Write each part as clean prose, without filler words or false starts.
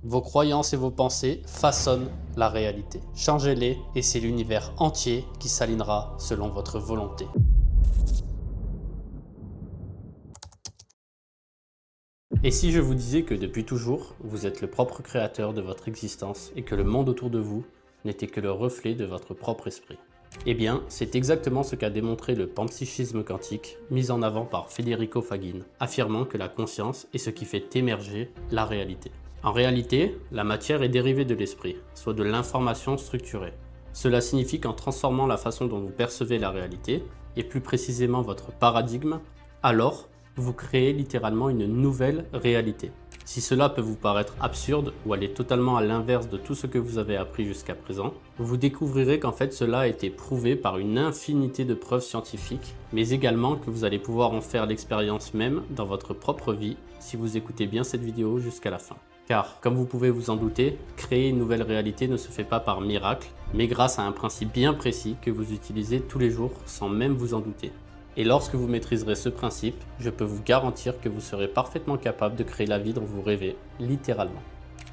Vos croyances et vos pensées façonnent la réalité. Changez-les et c'est l'univers entier qui s'alignera selon votre volonté. Et si je vous disais que depuis toujours, vous êtes le propre créateur de votre existence et que le monde autour de vous n'était que le reflet de votre propre esprit? Eh bien, c'est exactement ce qu'a démontré le panpsychisme quantique, mis en avant par Federico Fagin, affirmant que la conscience est ce qui fait émerger la réalité. En réalité, la matière est dérivée de l'esprit, soit de l'information structurée. Cela signifie qu'en transformant la façon dont vous percevez la réalité, et plus précisément votre paradigme, alors vous créez littéralement une nouvelle réalité. Si cela peut vous paraître absurde ou aller totalement à l'inverse de tout ce que vous avez appris jusqu'à présent, vous découvrirez qu'en fait cela a été prouvé par une infinité de preuves scientifiques, mais également que vous allez pouvoir en faire l'expérience même dans votre propre vie si vous écoutez bien cette vidéo jusqu'à la fin. Car, comme vous pouvez vous en douter, créer une nouvelle réalité ne se fait pas par miracle, mais grâce à un principe bien précis que vous utilisez tous les jours sans même vous en douter. Et lorsque vous maîtriserez ce principe, je peux vous garantir que vous serez parfaitement capable de créer la vie dont vous rêvez, littéralement.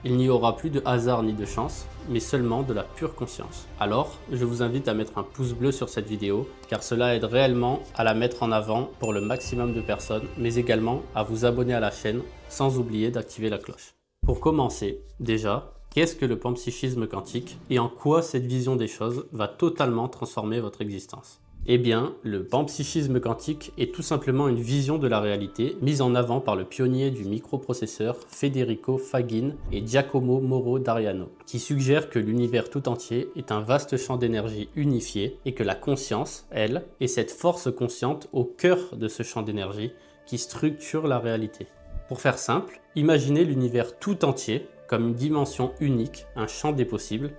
Il n'y aura plus de hasard ni de chance, mais seulement de la pure conscience. Alors, je vous invite à mettre un pouce bleu sur cette vidéo, car cela aide réellement à la mettre en avant pour le maximum de personnes, mais également à vous abonner à la chaîne, sans oublier d'activer la cloche. Pour commencer, déjà, qu'est-ce que le panpsychisme quantique et en quoi cette vision des choses va totalement transformer votre existence? Eh bien, le panpsychisme quantique est tout simplement une vision de la réalité mise en avant par le pionnier du microprocesseur Federico Fagin et Giacomo Moro d'Ariano, qui suggère que l'univers tout entier est un vaste champ d'énergie unifié et que la conscience, elle, est cette force consciente au cœur de ce champ d'énergie qui structure la réalité. Pour faire simple, imaginez l'univers tout entier comme une dimension unique, un champ des possibles,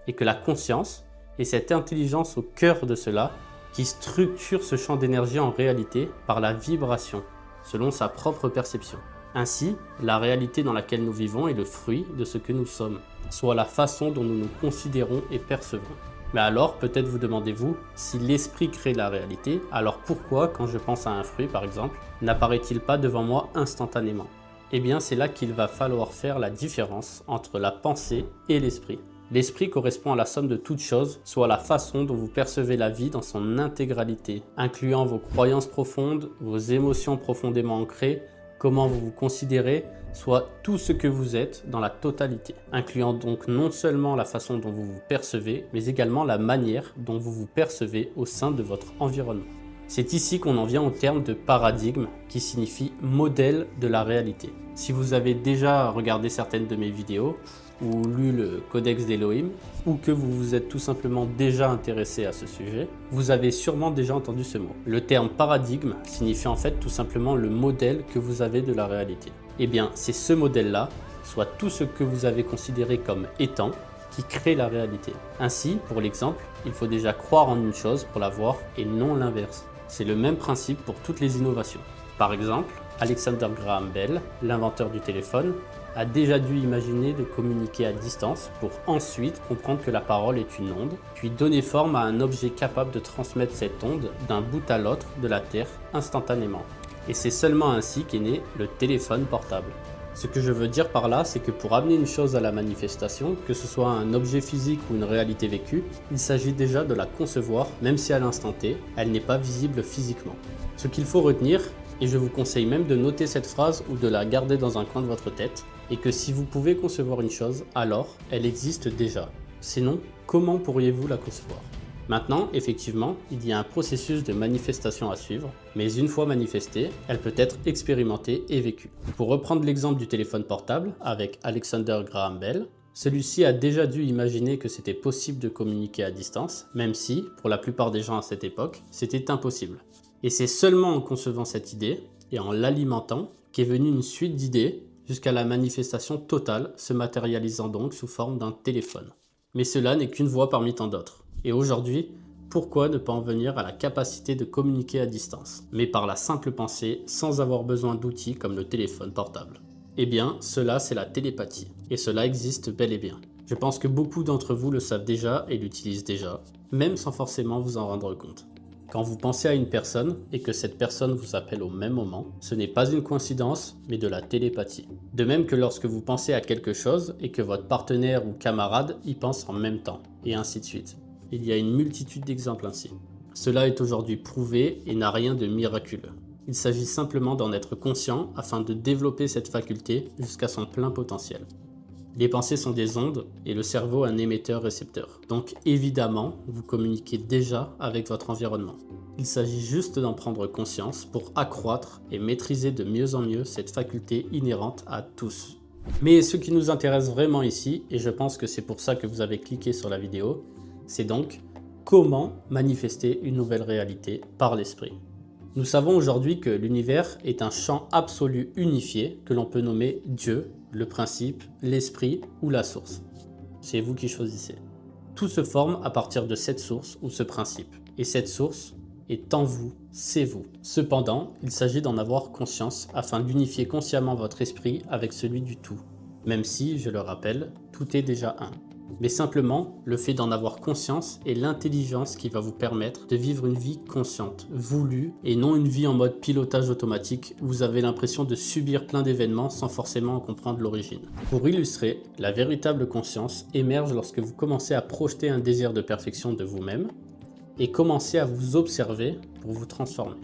et que la conscience est cette intelligence au cœur de cela qui structure ce champ d'énergie en réalité par la vibration, selon sa propre perception. Ainsi, la réalité dans laquelle nous vivons est le fruit de ce que nous sommes, soit la façon dont nous nous considérons et percevons. Mais alors, peut-être vous demandez-vous, si l'esprit crée la réalité, alors pourquoi, quand je pense à un fruit par exemple, n'apparaît-il pas devant moi instantanément? Eh bien, c'est là qu'il va falloir faire la différence entre la pensée et l'esprit. L'esprit correspond à la somme de toutes choses, soit la façon dont vous percevez la vie dans son intégralité, incluant vos croyances profondes, vos émotions profondément ancrées, comment vous vous considérez, soit tout ce que vous êtes dans la totalité, incluant donc non seulement la façon dont vous vous percevez, mais également la manière dont vous vous percevez au sein de votre environnement. C'est ici qu'on en vient au terme de paradigme qui signifie modèle de la réalité. Si vous avez déjà regardé certaines de mes vidéos ou lu le Codex d'Elohim ou que vous vous êtes tout simplement déjà intéressé à ce sujet, vous avez sûrement déjà entendu ce mot. Le terme paradigme signifie en fait tout simplement le modèle que vous avez de la réalité. Eh bien, c'est ce modèle-là, soit tout ce que vous avez considéré comme étant, qui crée la réalité. Ainsi, pour l'exemple, il faut déjà croire en une chose pour la voir et non l'inverse. C'est le même principe pour toutes les innovations. Par exemple, Alexander Graham Bell, l'inventeur du téléphone, a déjà dû imaginer de communiquer à distance pour ensuite comprendre que la parole est une onde, puis donner forme à un objet capable de transmettre cette onde d'un bout à l'autre de la Terre instantanément. Et c'est seulement ainsi qu'est né le téléphone portable. Ce que je veux dire par là, c'est que pour amener une chose à la manifestation, que ce soit un objet physique ou une réalité vécue, il s'agit déjà de la concevoir, même si à l'instant T, elle n'est pas visible physiquement. Ce qu'il faut retenir, et je vous conseille même de noter cette phrase ou de la garder dans un coin de votre tête, est que si vous pouvez concevoir une chose, alors elle existe déjà. Sinon, comment pourriez-vous la concevoir? Maintenant, effectivement, il y a un processus de manifestation à suivre, mais une fois manifestée, elle peut être expérimentée et vécue. Pour reprendre l'exemple du téléphone portable avec Alexander Graham Bell, celui-ci a déjà dû imaginer que c'était possible de communiquer à distance, même si, pour la plupart des gens à cette époque, c'était impossible. Et c'est seulement en concevant cette idée, et en l'alimentant, qu'est venue une suite d'idées, jusqu'à la manifestation totale, se matérialisant donc sous forme d'un téléphone. Mais cela n'est qu'une voie parmi tant d'autres. Et aujourd'hui, pourquoi ne pas en venir à la capacité de communiquer à distance, mais par la simple pensée, sans avoir besoin d'outils comme le téléphone portable? Eh bien, cela c'est la télépathie, et cela existe bel et bien. Je pense que beaucoup d'entre vous le savent déjà et l'utilisent déjà, même sans forcément vous en rendre compte. Quand vous pensez à une personne et que cette personne vous appelle au même moment, ce n'est pas une coïncidence, mais de la télépathie. De même que lorsque vous pensez à quelque chose et que votre partenaire ou camarade y pense en même temps, et ainsi de suite. Il y a une multitude d'exemples ainsi. Cela est aujourd'hui prouvé et n'a rien de miraculeux. Il s'agit simplement d'en être conscient afin de développer cette faculté jusqu'à son plein potentiel. Les pensées sont des ondes et le cerveau un émetteur-récepteur. Donc évidemment, vous communiquez déjà avec votre environnement. Il s'agit juste d'en prendre conscience pour accroître et maîtriser de mieux en mieux cette faculté inhérente à tous. Mais ce qui nous intéresse vraiment ici, et je pense que c'est pour ça que vous avez cliqué sur la vidéo, c'est donc comment manifester une nouvelle réalité par l'esprit. Nous savons aujourd'hui que l'univers est un champ absolu unifié que l'on peut nommer Dieu, le principe, l'esprit ou la source. C'est vous qui choisissez. Tout se forme à partir de cette source ou ce principe. Et cette source est en vous, c'est vous. Cependant, il s'agit d'en avoir conscience afin d'unifier consciemment votre esprit avec celui du tout. Même si, je le rappelle, tout est déjà un. Mais simplement, le fait d'en avoir conscience est l'intelligence qui va vous permettre de vivre une vie consciente, voulue, et non une vie en mode pilotage automatique où vous avez l'impression de subir plein d'événements sans forcément en comprendre l'origine. Pour illustrer, la véritable conscience émerge lorsque vous commencez à projeter un désir de perfection de vous-même et commencez à vous observer pour vous transformer.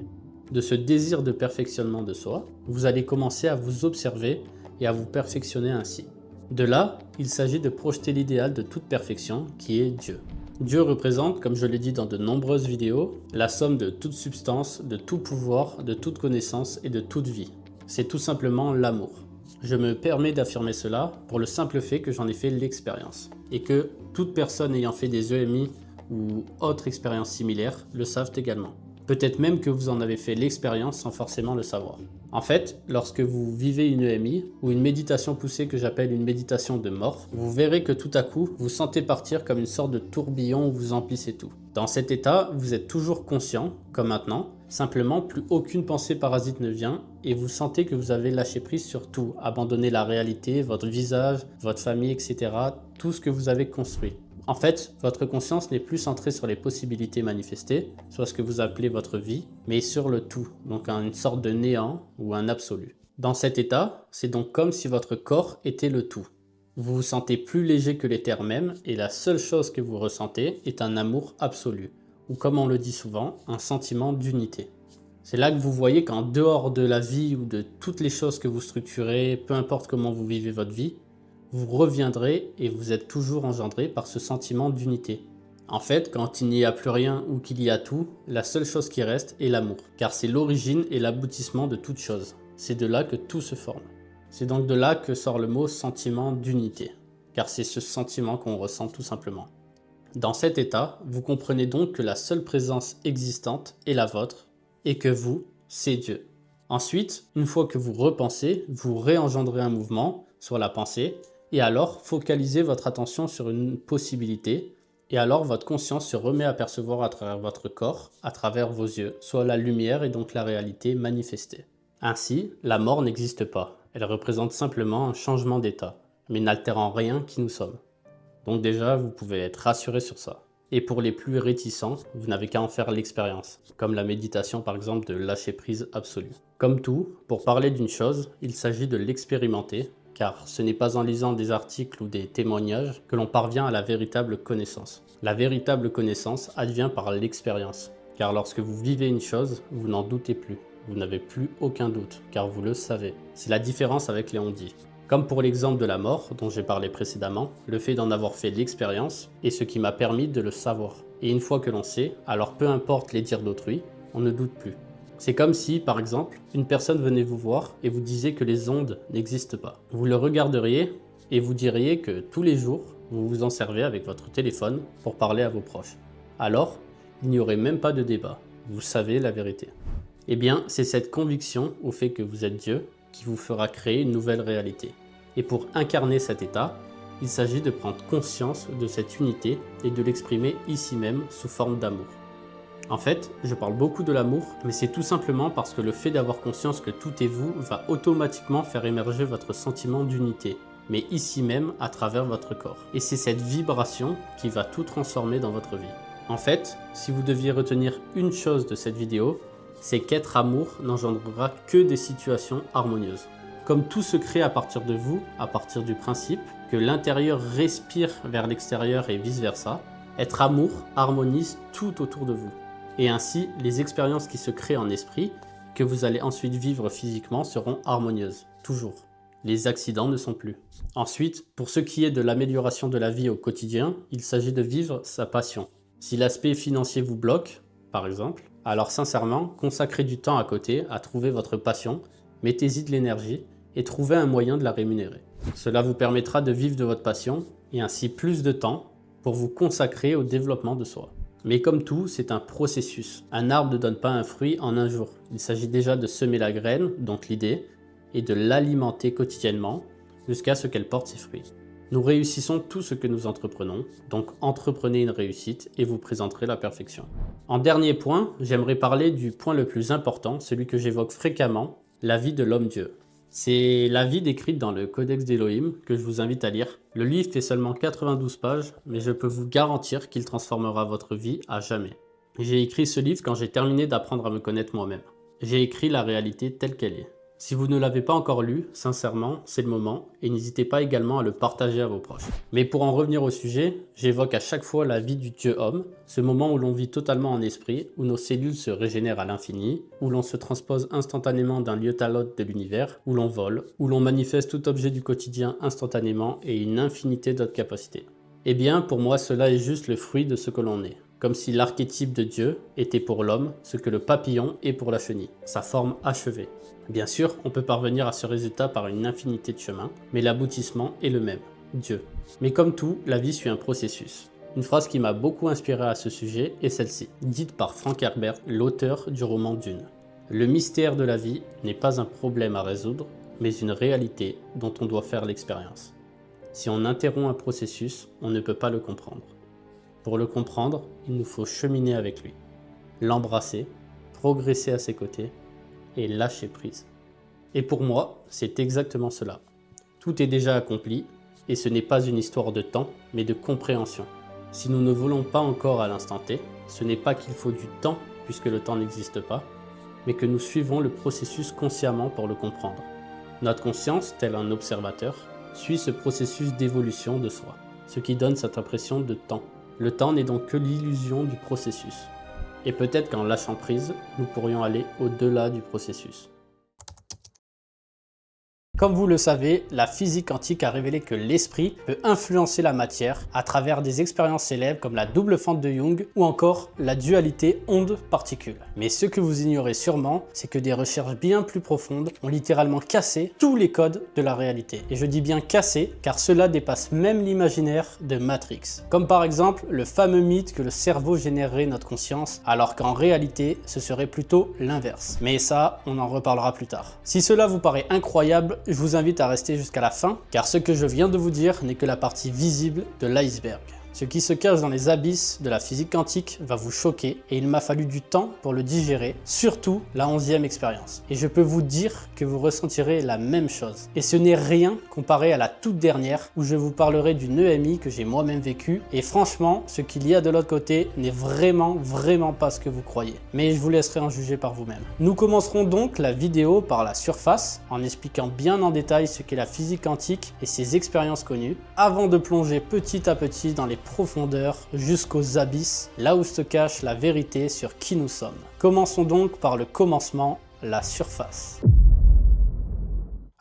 De ce désir de perfectionnement de soi, vous allez commencer à vous observer et à vous perfectionner ainsi. De là, il s'agit de projeter l'idéal de toute perfection qui est Dieu. Dieu représente, comme je l'ai dit dans de nombreuses vidéos, la somme de toute substance, de tout pouvoir, de toute connaissance et de toute vie. C'est tout simplement l'amour. Je me permets d'affirmer cela pour le simple fait que j'en ai fait l'expérience et que toute personne ayant fait des EMI ou autres expériences similaires le savent également. Peut-être même que vous en avez fait l'expérience sans forcément le savoir. En fait, lorsque vous vivez une EMI ou une méditation poussée que j'appelle une méditation de mort, vous verrez que tout à coup, vous sentez partir comme une sorte de tourbillon où vous emplissez tout. Dans cet état, vous êtes toujours conscient, comme maintenant, simplement plus aucune pensée parasite ne vient et vous sentez que vous avez lâché prise sur tout, abandonné la réalité, votre visage, votre famille, etc., tout ce que vous avez construit. En fait, votre conscience n'est plus centrée sur les possibilités manifestées, soit ce que vous appelez votre vie, mais sur le tout, donc une sorte de néant ou un absolu. Dans cet état, c'est donc comme si votre corps était le tout. Vous vous sentez plus léger que l'éther même et la seule chose que vous ressentez est un amour absolu, ou comme on le dit souvent, un sentiment d'unité. C'est là que vous voyez qu'en dehors de la vie ou de toutes les choses que vous structurez, peu importe comment vous vivez votre vie, vous reviendrez et vous êtes toujours engendré par ce sentiment d'unité. En fait, quand il n'y a plus rien ou qu'il y a tout, la seule chose qui reste est l'amour, car c'est l'origine et l'aboutissement de toute chose. C'est de là que tout se forme. C'est donc de là que sort le mot sentiment d'unité, car c'est ce sentiment qu'on ressent tout simplement. Dans cet état, vous comprenez donc que la seule présence existante est la vôtre, et que vous, c'est Dieu. Ensuite, une fois que vous repensez, vous réengendrez un mouvement, soit la pensée, et alors focalisez votre attention sur une possibilité, et alors votre conscience se remet à percevoir à travers votre corps, à travers vos yeux, soit la lumière et donc la réalité manifestée. Ainsi, la mort n'existe pas, elle représente simplement un changement d'état, mais n'altérant rien qui nous sommes. Donc déjà, vous pouvez être rassuré sur ça. Et pour les plus réticents, vous n'avez qu'à en faire l'expérience, comme la méditation par exemple de lâcher prise absolue. Comme tout, pour parler d'une chose, il s'agit de l'expérimenter, car ce n'est pas en lisant des articles ou des témoignages que l'on parvient à la véritable connaissance. La véritable connaissance advient par l'expérience, car lorsque vous vivez une chose, vous n'en doutez plus. Vous n'avez plus aucun doute, car vous le savez. C'est la différence avec les on-dit. Comme pour l'exemple de la mort, dont j'ai parlé précédemment, le fait d'en avoir fait l'expérience est ce qui m'a permis de le savoir. Et une fois que l'on sait, alors peu importe les dires d'autrui, on ne doute plus. C'est comme si, par exemple, une personne venait vous voir et vous disait que les ondes n'existent pas. Vous le regarderiez et vous diriez que tous les jours, vous vous en servez avec votre téléphone pour parler à vos proches. Alors, il n'y aurait même pas de débat. Vous savez la vérité. Eh bien, c'est cette conviction au fait que vous êtes Dieu qui vous fera créer une nouvelle réalité. Et pour incarner cet état, il s'agit de prendre conscience de cette unité et de l'exprimer ici même sous forme d'amour. En fait, je parle beaucoup de l'amour, mais c'est tout simplement parce que le fait d'avoir conscience que tout est vous va automatiquement faire émerger votre sentiment d'unité, mais ici même à travers votre corps. Et c'est cette vibration qui va tout transformer dans votre vie. En fait, si vous deviez retenir une chose de cette vidéo, c'est qu'être amour n'engendrera que des situations harmonieuses. Comme tout se crée à partir de vous, à partir du principe que l'intérieur respire vers l'extérieur et vice-versa, être amour harmonise tout autour de vous. Et ainsi, les expériences qui se créent en esprit, que vous allez ensuite vivre physiquement, seront harmonieuses, toujours. Les accidents ne sont plus. Ensuite, pour ce qui est de l'amélioration de la vie au quotidien, il s'agit de vivre sa passion. Si l'aspect financier vous bloque, par exemple, alors sincèrement, consacrez du temps à côté à trouver votre passion, mettez-y de l'énergie et trouvez un moyen de la rémunérer. Cela vous permettra de vivre de votre passion et ainsi plus de temps pour vous consacrer au développement de soi. Mais comme tout, c'est un processus. Un arbre ne donne pas un fruit en un jour. Il s'agit déjà de semer la graine, donc l'idée, et de l'alimenter quotidiennement jusqu'à ce qu'elle porte ses fruits. Nous réussissons tout ce que nous entreprenons, donc entreprenez une réussite et vous présenterez la perfection. En dernier point, j'aimerais parler du point le plus important, celui que j'évoque fréquemment, la vie de l'homme-dieu. C'est la vie décrite dans le Codex d'Élohim que je vous invite à lire. Le livre fait seulement 92 pages, mais je peux vous garantir qu'il transformera votre vie à jamais. J'ai écrit ce livre quand j'ai terminé d'apprendre à me connaître moi-même. J'ai écrit la réalité telle qu'elle est. Si vous ne l'avez pas encore lu, sincèrement, c'est le moment et n'hésitez pas également à le partager à vos proches. Mais pour en revenir au sujet, j'évoque à chaque fois la vie du Dieu homme, ce moment où l'on vit totalement en esprit, où nos cellules se régénèrent à l'infini, où l'on se transpose instantanément d'un lieu à l'autre de l'univers, où l'on vole, où l'on manifeste tout objet du quotidien instantanément et une infinité d'autres capacités. Eh bien, pour moi, cela est juste le fruit de ce que l'on est. Comme si l'archétype de Dieu était pour l'homme ce que le papillon est pour la chenille, sa forme achevée. Bien sûr, on peut parvenir à ce résultat par une infinité de chemins, mais l'aboutissement est le même, Dieu. Mais comme tout, la vie suit un processus. Une phrase qui m'a beaucoup inspiré à ce sujet est celle-ci, dite par Frank Herbert, l'auteur du roman Dune. Le mystère de la vie n'est pas un problème à résoudre, mais une réalité dont on doit faire l'expérience. Si on interrompt un processus, on ne peut pas le comprendre. Pour le comprendre, il nous faut cheminer avec lui, l'embrasser, progresser à ses côtés et lâcher prise. Et pour moi, c'est exactement cela. Tout est déjà accompli et ce n'est pas une histoire de temps, mais de compréhension. Si nous ne voulons pas encore à l'instant T, ce n'est pas qu'il faut du temps, puisque le temps n'existe pas, mais que nous suivons le processus consciemment pour le comprendre. Notre conscience, tel un observateur, suit ce processus d'évolution de soi, ce qui donne cette impression de temps. Le temps n'est donc que l'illusion du processus. Et peut-être qu'en lâchant prise, nous pourrions aller au-delà du processus. Comme vous le savez, la physique quantique a révélé que l'esprit peut influencer la matière à travers des expériences célèbres comme la double fente de Young ou encore la dualité onde-particule. Mais ce que vous ignorez sûrement, c'est que des recherches bien plus profondes ont littéralement cassé tous les codes de la réalité. Et je dis bien cassé, car cela dépasse même l'imaginaire de Matrix. Comme par exemple le fameux mythe que le cerveau générerait notre conscience, alors qu'en réalité, ce serait plutôt l'inverse. Mais ça, on en reparlera plus tard. Si cela vous paraît incroyable, je vous invite à rester jusqu'à la fin, car ce que je viens de vous dire n'est que la partie visible de l'iceberg. Ce qui se cache dans les abysses de la physique quantique va vous choquer et il m'a fallu du temps pour le digérer, surtout la 11e expérience. Et je peux vous dire que vous ressentirez la même chose. Et ce n'est rien comparé à la toute dernière où je vous parlerai d'une EMI que j'ai moi-même vécue. Et franchement, ce qu'il y a de l'autre côté n'est vraiment pas ce que vous croyez. Mais je vous laisserai en juger par vous-même. Nous commencerons donc la vidéo par la surface en expliquant bien en détail ce qu'est la physique quantique et ses expériences connues, avant de plonger petit à petit dans les profondeurs jusqu'aux abysses, là où se cache la vérité sur qui nous sommes. Commençons donc par le commencement, la surface.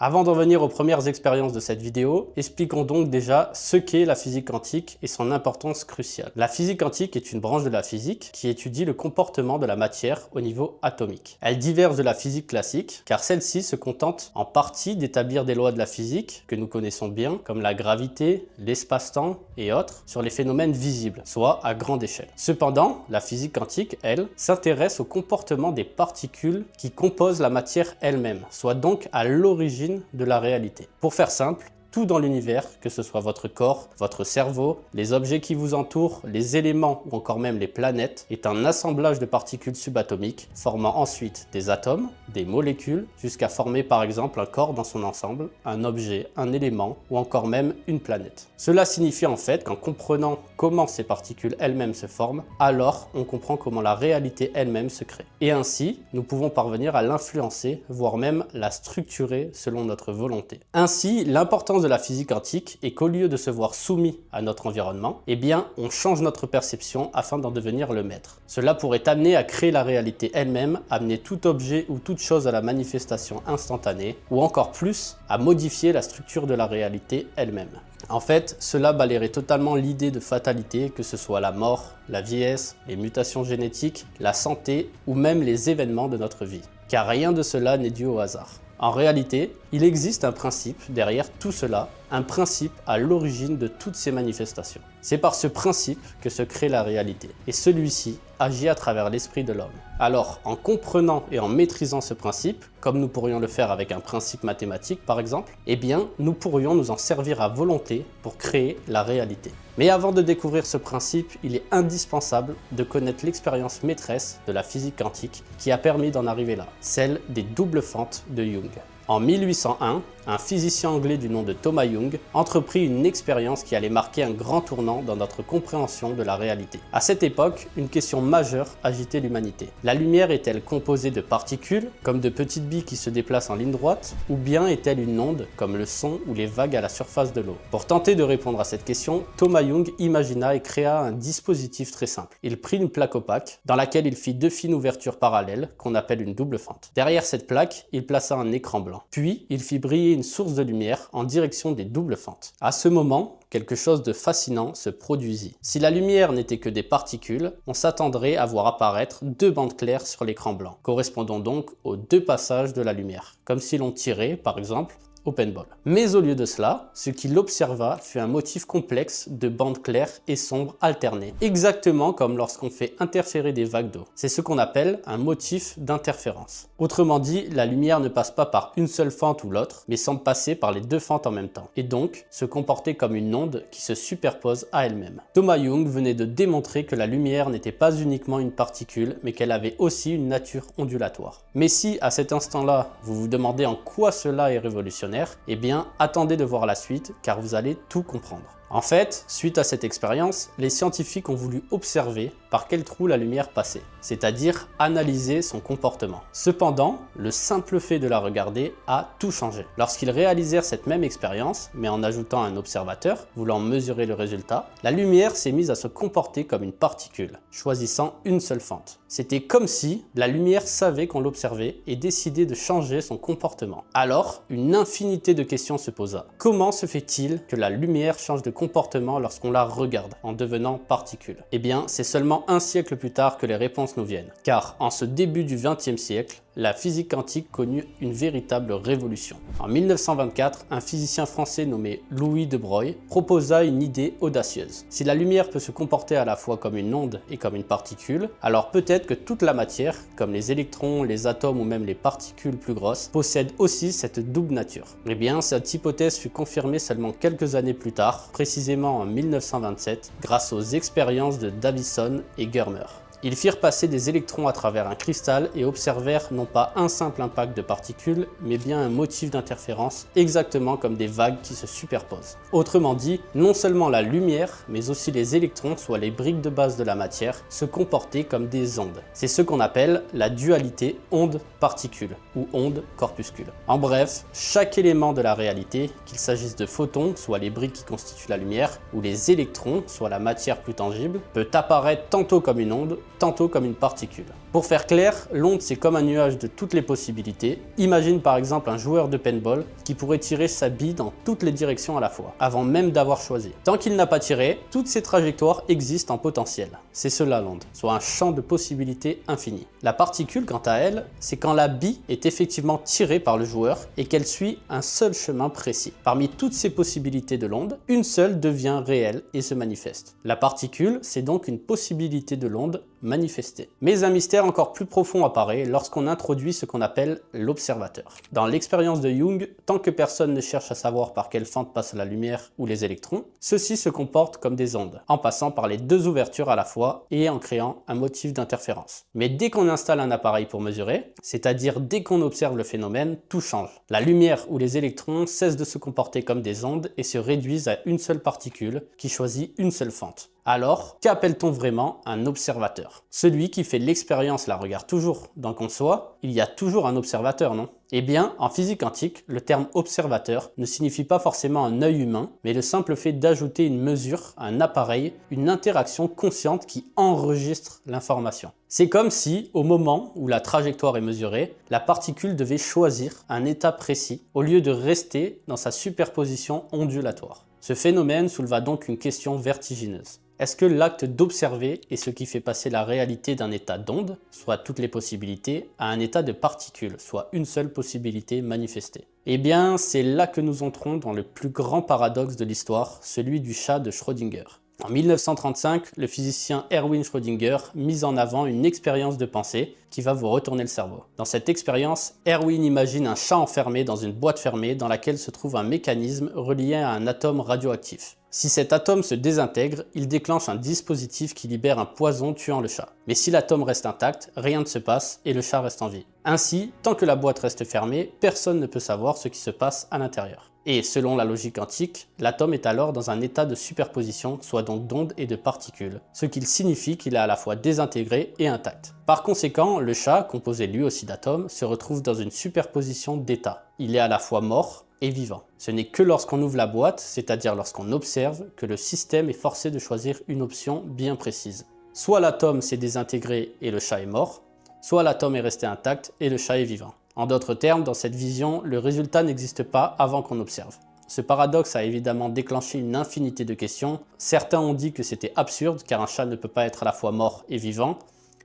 Avant d'en venir aux premières expériences de cette vidéo, expliquons donc déjà ce qu'est la physique quantique et son importance cruciale. La physique quantique est une branche de la physique qui étudie le comportement de la matière au niveau atomique. Elle diverge de la physique classique car celle-ci se contente en partie d'établir des lois de la physique que nous connaissons bien, comme la gravité, l'espace-temps et autres, sur les phénomènes visibles, soit à grande échelle. Cependant, la physique quantique, elle, s'intéresse au comportement des particules qui composent la matière elle-même, soit donc à l'origine de la réalité. Pour faire simple, tout dans l'univers, que ce soit votre corps, votre cerveau, les objets qui vous entourent, les éléments ou encore même les planètes, est un assemblage de particules subatomiques formant ensuite des atomes, des molécules, jusqu'à former par exemple un corps dans son ensemble, un objet, un élément ou encore même une planète. Cela signifie en fait qu'en comprenant comment ces particules elles-mêmes se forment, alors on comprend comment la réalité elle-même se crée. Et ainsi, nous pouvons parvenir à l'influencer, voire même la structurer selon notre volonté. Ainsi, l'importance de la physique quantique est qu'au lieu de se voir soumis à notre environnement, eh bien, on change notre perception afin d'en devenir le maître. Cela pourrait amener à créer la réalité elle-même, amener tout objet ou toute chose à la manifestation instantanée, ou encore plus, à modifier la structure de la réalité elle-même. En fait, cela balayerait totalement l'idée de fatalité, que ce soit la mort, la vieillesse, les mutations génétiques, la santé ou même les événements de notre vie. Car rien de cela n'est dû au hasard. En réalité, il existe un principe derrière tout cela, un principe à l'origine de toutes ces manifestations. C'est par ce principe que se crée la réalité, et celui-ci agit à travers l'esprit de l'homme. Alors, en comprenant et en maîtrisant ce principe, comme nous pourrions le faire avec un principe mathématique par exemple, eh bien, nous pourrions nous en servir à volonté pour créer la réalité. Mais avant de découvrir ce principe, il est indispensable de connaître l'expérience maîtresse de la physique quantique qui a permis d'en arriver là, celle des doubles fentes de Young. En 1801, un physicien anglais du nom de Thomas Young entreprit une expérience qui allait marquer un grand tournant dans notre compréhension de la réalité. À cette époque, une question majeure agitait l'humanité. La lumière est-elle composée de particules, comme de petites billes qui se déplacent en ligne droite, ou bien est-elle une onde, comme le son ou les vagues à la surface de l'eau? Pour tenter de répondre à cette question, Thomas Young imagina et créa un dispositif très simple. Il prit une plaque opaque, dans laquelle il fit deux fines ouvertures parallèles, qu'on appelle une double fente. Derrière cette plaque, il plaça un écran blanc. Puis, il fit briller une source de lumière en direction des doubles fentes. À ce moment, quelque chose de fascinant se produisit. Si la lumière n'était que des particules, on s'attendrait à voir apparaître deux bandes claires sur l'écran blanc, correspondant donc aux deux passages de la lumière, comme si l'on tirait, par exemple, au paintball. Mais au lieu de cela, ce qu'il observa fut un motif complexe de bandes claires et sombres alternées, exactement comme lorsqu'on fait interférer des vagues d'eau. C'est ce qu'on appelle un motif d'interférence. Autrement dit, la lumière ne passe pas par une seule fente ou l'autre, mais semble passer par les deux fentes en même temps, et donc se comporter comme une onde qui se superpose à elle-même. Thomas Young venait de démontrer que la lumière n'était pas uniquement une particule, mais qu'elle avait aussi une nature ondulatoire. Mais si, à cet instant-là, vous vous demandez en quoi cela est révolutionnaire, eh bien, attendez de voir la suite, car vous allez tout comprendre. En fait, suite à cette expérience, les scientifiques ont voulu observer par quel trou la lumière passait, c'est-à-dire analyser son comportement. Cependant, le simple fait de la regarder a tout changé. Lorsqu'ils réalisèrent cette même expérience, mais en ajoutant un observateur voulant mesurer le résultat, la lumière s'est mise à se comporter comme une particule, choisissant une seule fente. C'était comme si la lumière savait qu'on l'observait et décidait de changer son comportement. Alors, une infinité de questions se posa. Comment se fait-il que la lumière change de comportement lorsqu'on la regarde en devenant particule? Eh bien, c'est seulement un siècle plus tard que les réponses nous viennent. Car en ce début du XXe siècle, la physique quantique connut une véritable révolution. En 1924, un physicien français nommé Louis de Broglie proposa une idée audacieuse. Si la lumière peut se comporter à la fois comme une onde et comme une particule, alors peut-être que toute la matière, comme les électrons, les atomes ou même les particules plus grosses, possède aussi cette double nature. Eh bien, cette hypothèse fut confirmée seulement quelques années plus tard, précisément en 1927, grâce aux expériences de Davison et Germer. Ils firent passer des électrons à travers un cristal et observèrent non pas un simple impact de particules, mais bien un motif d'interférence, exactement comme des vagues qui se superposent. Autrement dit, non seulement la lumière, mais aussi les électrons, soit les briques de base de la matière, se comportaient comme des ondes. C'est ce qu'on appelle la dualité onde-particule, ou onde-corpuscule. En bref, chaque élément de la réalité, qu'il s'agisse de photons, soit les briques qui constituent la lumière, ou les électrons, soit la matière plus tangible, peut apparaître tantôt comme une onde, tantôt comme une particule. Pour faire clair, l'onde c'est comme un nuage de toutes les possibilités. Imagine par exemple un joueur de paintball qui pourrait tirer sa bille dans toutes les directions à la fois, avant même d'avoir choisi. Tant qu'il n'a pas tiré, toutes ces trajectoires existent en potentiel. C'est cela l'onde, soit un champ de possibilités infini. La particule, quant à elle, c'est quand la bille est effectivement tirée par le joueur et qu'elle suit un seul chemin précis. Parmi toutes ces possibilités de l'onde, une seule devient réelle et se manifeste. La particule, c'est donc une possibilité de l'onde manifestée. Mais un mystère mystère encore plus profond apparaît lorsqu'on introduit ce qu'on appelle l'observateur. Dans l'expérience de Jung, tant que personne ne cherche à savoir par quelle fente passe la lumière ou les électrons, ceux-ci se comportent comme des ondes, en passant par les deux ouvertures à la fois et en créant un motif d'interférence. Mais dès qu'on installe un appareil pour mesurer, c'est-à-dire dès qu'on observe le phénomène, tout change. La lumière ou les électrons cessent de se comporter comme des ondes et se réduisent à une seule particule qui choisit une seule fente. Alors, qu'appelle-t-on vraiment un observateur? Celui qui fait l'expérience la regarde toujours, donc en soi, il y a toujours un observateur, non? Eh bien, en physique quantique, le terme observateur ne signifie pas forcément un œil humain, mais le simple fait d'ajouter une mesure à un appareil, une interaction consciente qui enregistre l'information. C'est comme si, au moment où la trajectoire est mesurée, la particule devait choisir un état précis, au lieu de rester dans sa superposition ondulatoire. Ce phénomène souleva donc une question vertigineuse. Est-ce que l'acte d'observer est ce qui fait passer la réalité d'un état d'onde, soit toutes les possibilités, à un état de particule, soit une seule possibilité manifestée? Eh bien, c'est là que nous entrons dans le plus grand paradoxe de l'histoire, celui du chat de Schrödinger. En 1935, le physicien Erwin Schrödinger mise en avant une expérience de pensée qui va vous retourner le cerveau. Dans cette expérience, Erwin imagine un chat enfermé dans une boîte fermée dans laquelle se trouve un mécanisme relié à un atome radioactif. Si cet atome se désintègre, il déclenche un dispositif qui libère un poison tuant le chat. Mais si l'atome reste intact, rien ne se passe et le chat reste en vie. Ainsi, tant que la boîte reste fermée, personne ne peut savoir ce qui se passe à l'intérieur. Et selon la logique quantique, l'atome est alors dans un état de superposition, soit donc d'ondes et de particules, ce qui signifie qu'il est à la fois désintégré et intact. Par conséquent, le chat, composé lui aussi d'atomes, se retrouve dans une superposition d'états. Il est à la fois mort et vivant. Ce n'est que lorsqu'on ouvre la boîte, c'est-à-dire lorsqu'on observe, que le système est forcé de choisir une option bien précise. Soit l'atome s'est désintégré et le chat est mort, soit l'atome est resté intact et le chat est vivant. En d'autres termes, dans cette vision, le résultat n'existe pas avant qu'on observe. Ce paradoxe a évidemment déclenché une infinité de questions. Certains ont dit que c'était absurde car un chat ne peut pas être à la fois mort et vivant,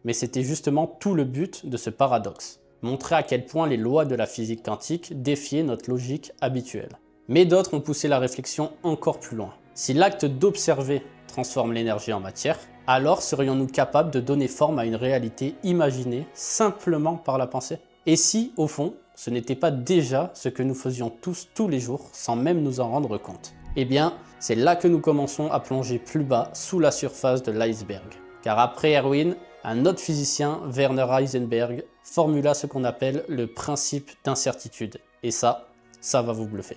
mais c'était justement tout le but de ce paradoxe. Montrer à quel point les lois de la physique quantique défiaient notre logique habituelle. Mais d'autres ont poussé la réflexion encore plus loin. Si l'acte d'observer transforme l'énergie en matière, alors serions-nous capables de donner forme à une réalité imaginée simplement par la pensée? Et si, au fond, ce n'était pas déjà ce que nous faisions tous les jours sans même nous en rendre compte? Eh bien, c'est là que nous commençons à plonger plus bas sous la surface de l'iceberg. Car après Erwin, un autre physicien, Werner Heisenberg, formula ce qu'on appelle le principe d'incertitude. Et ça va vous bluffer.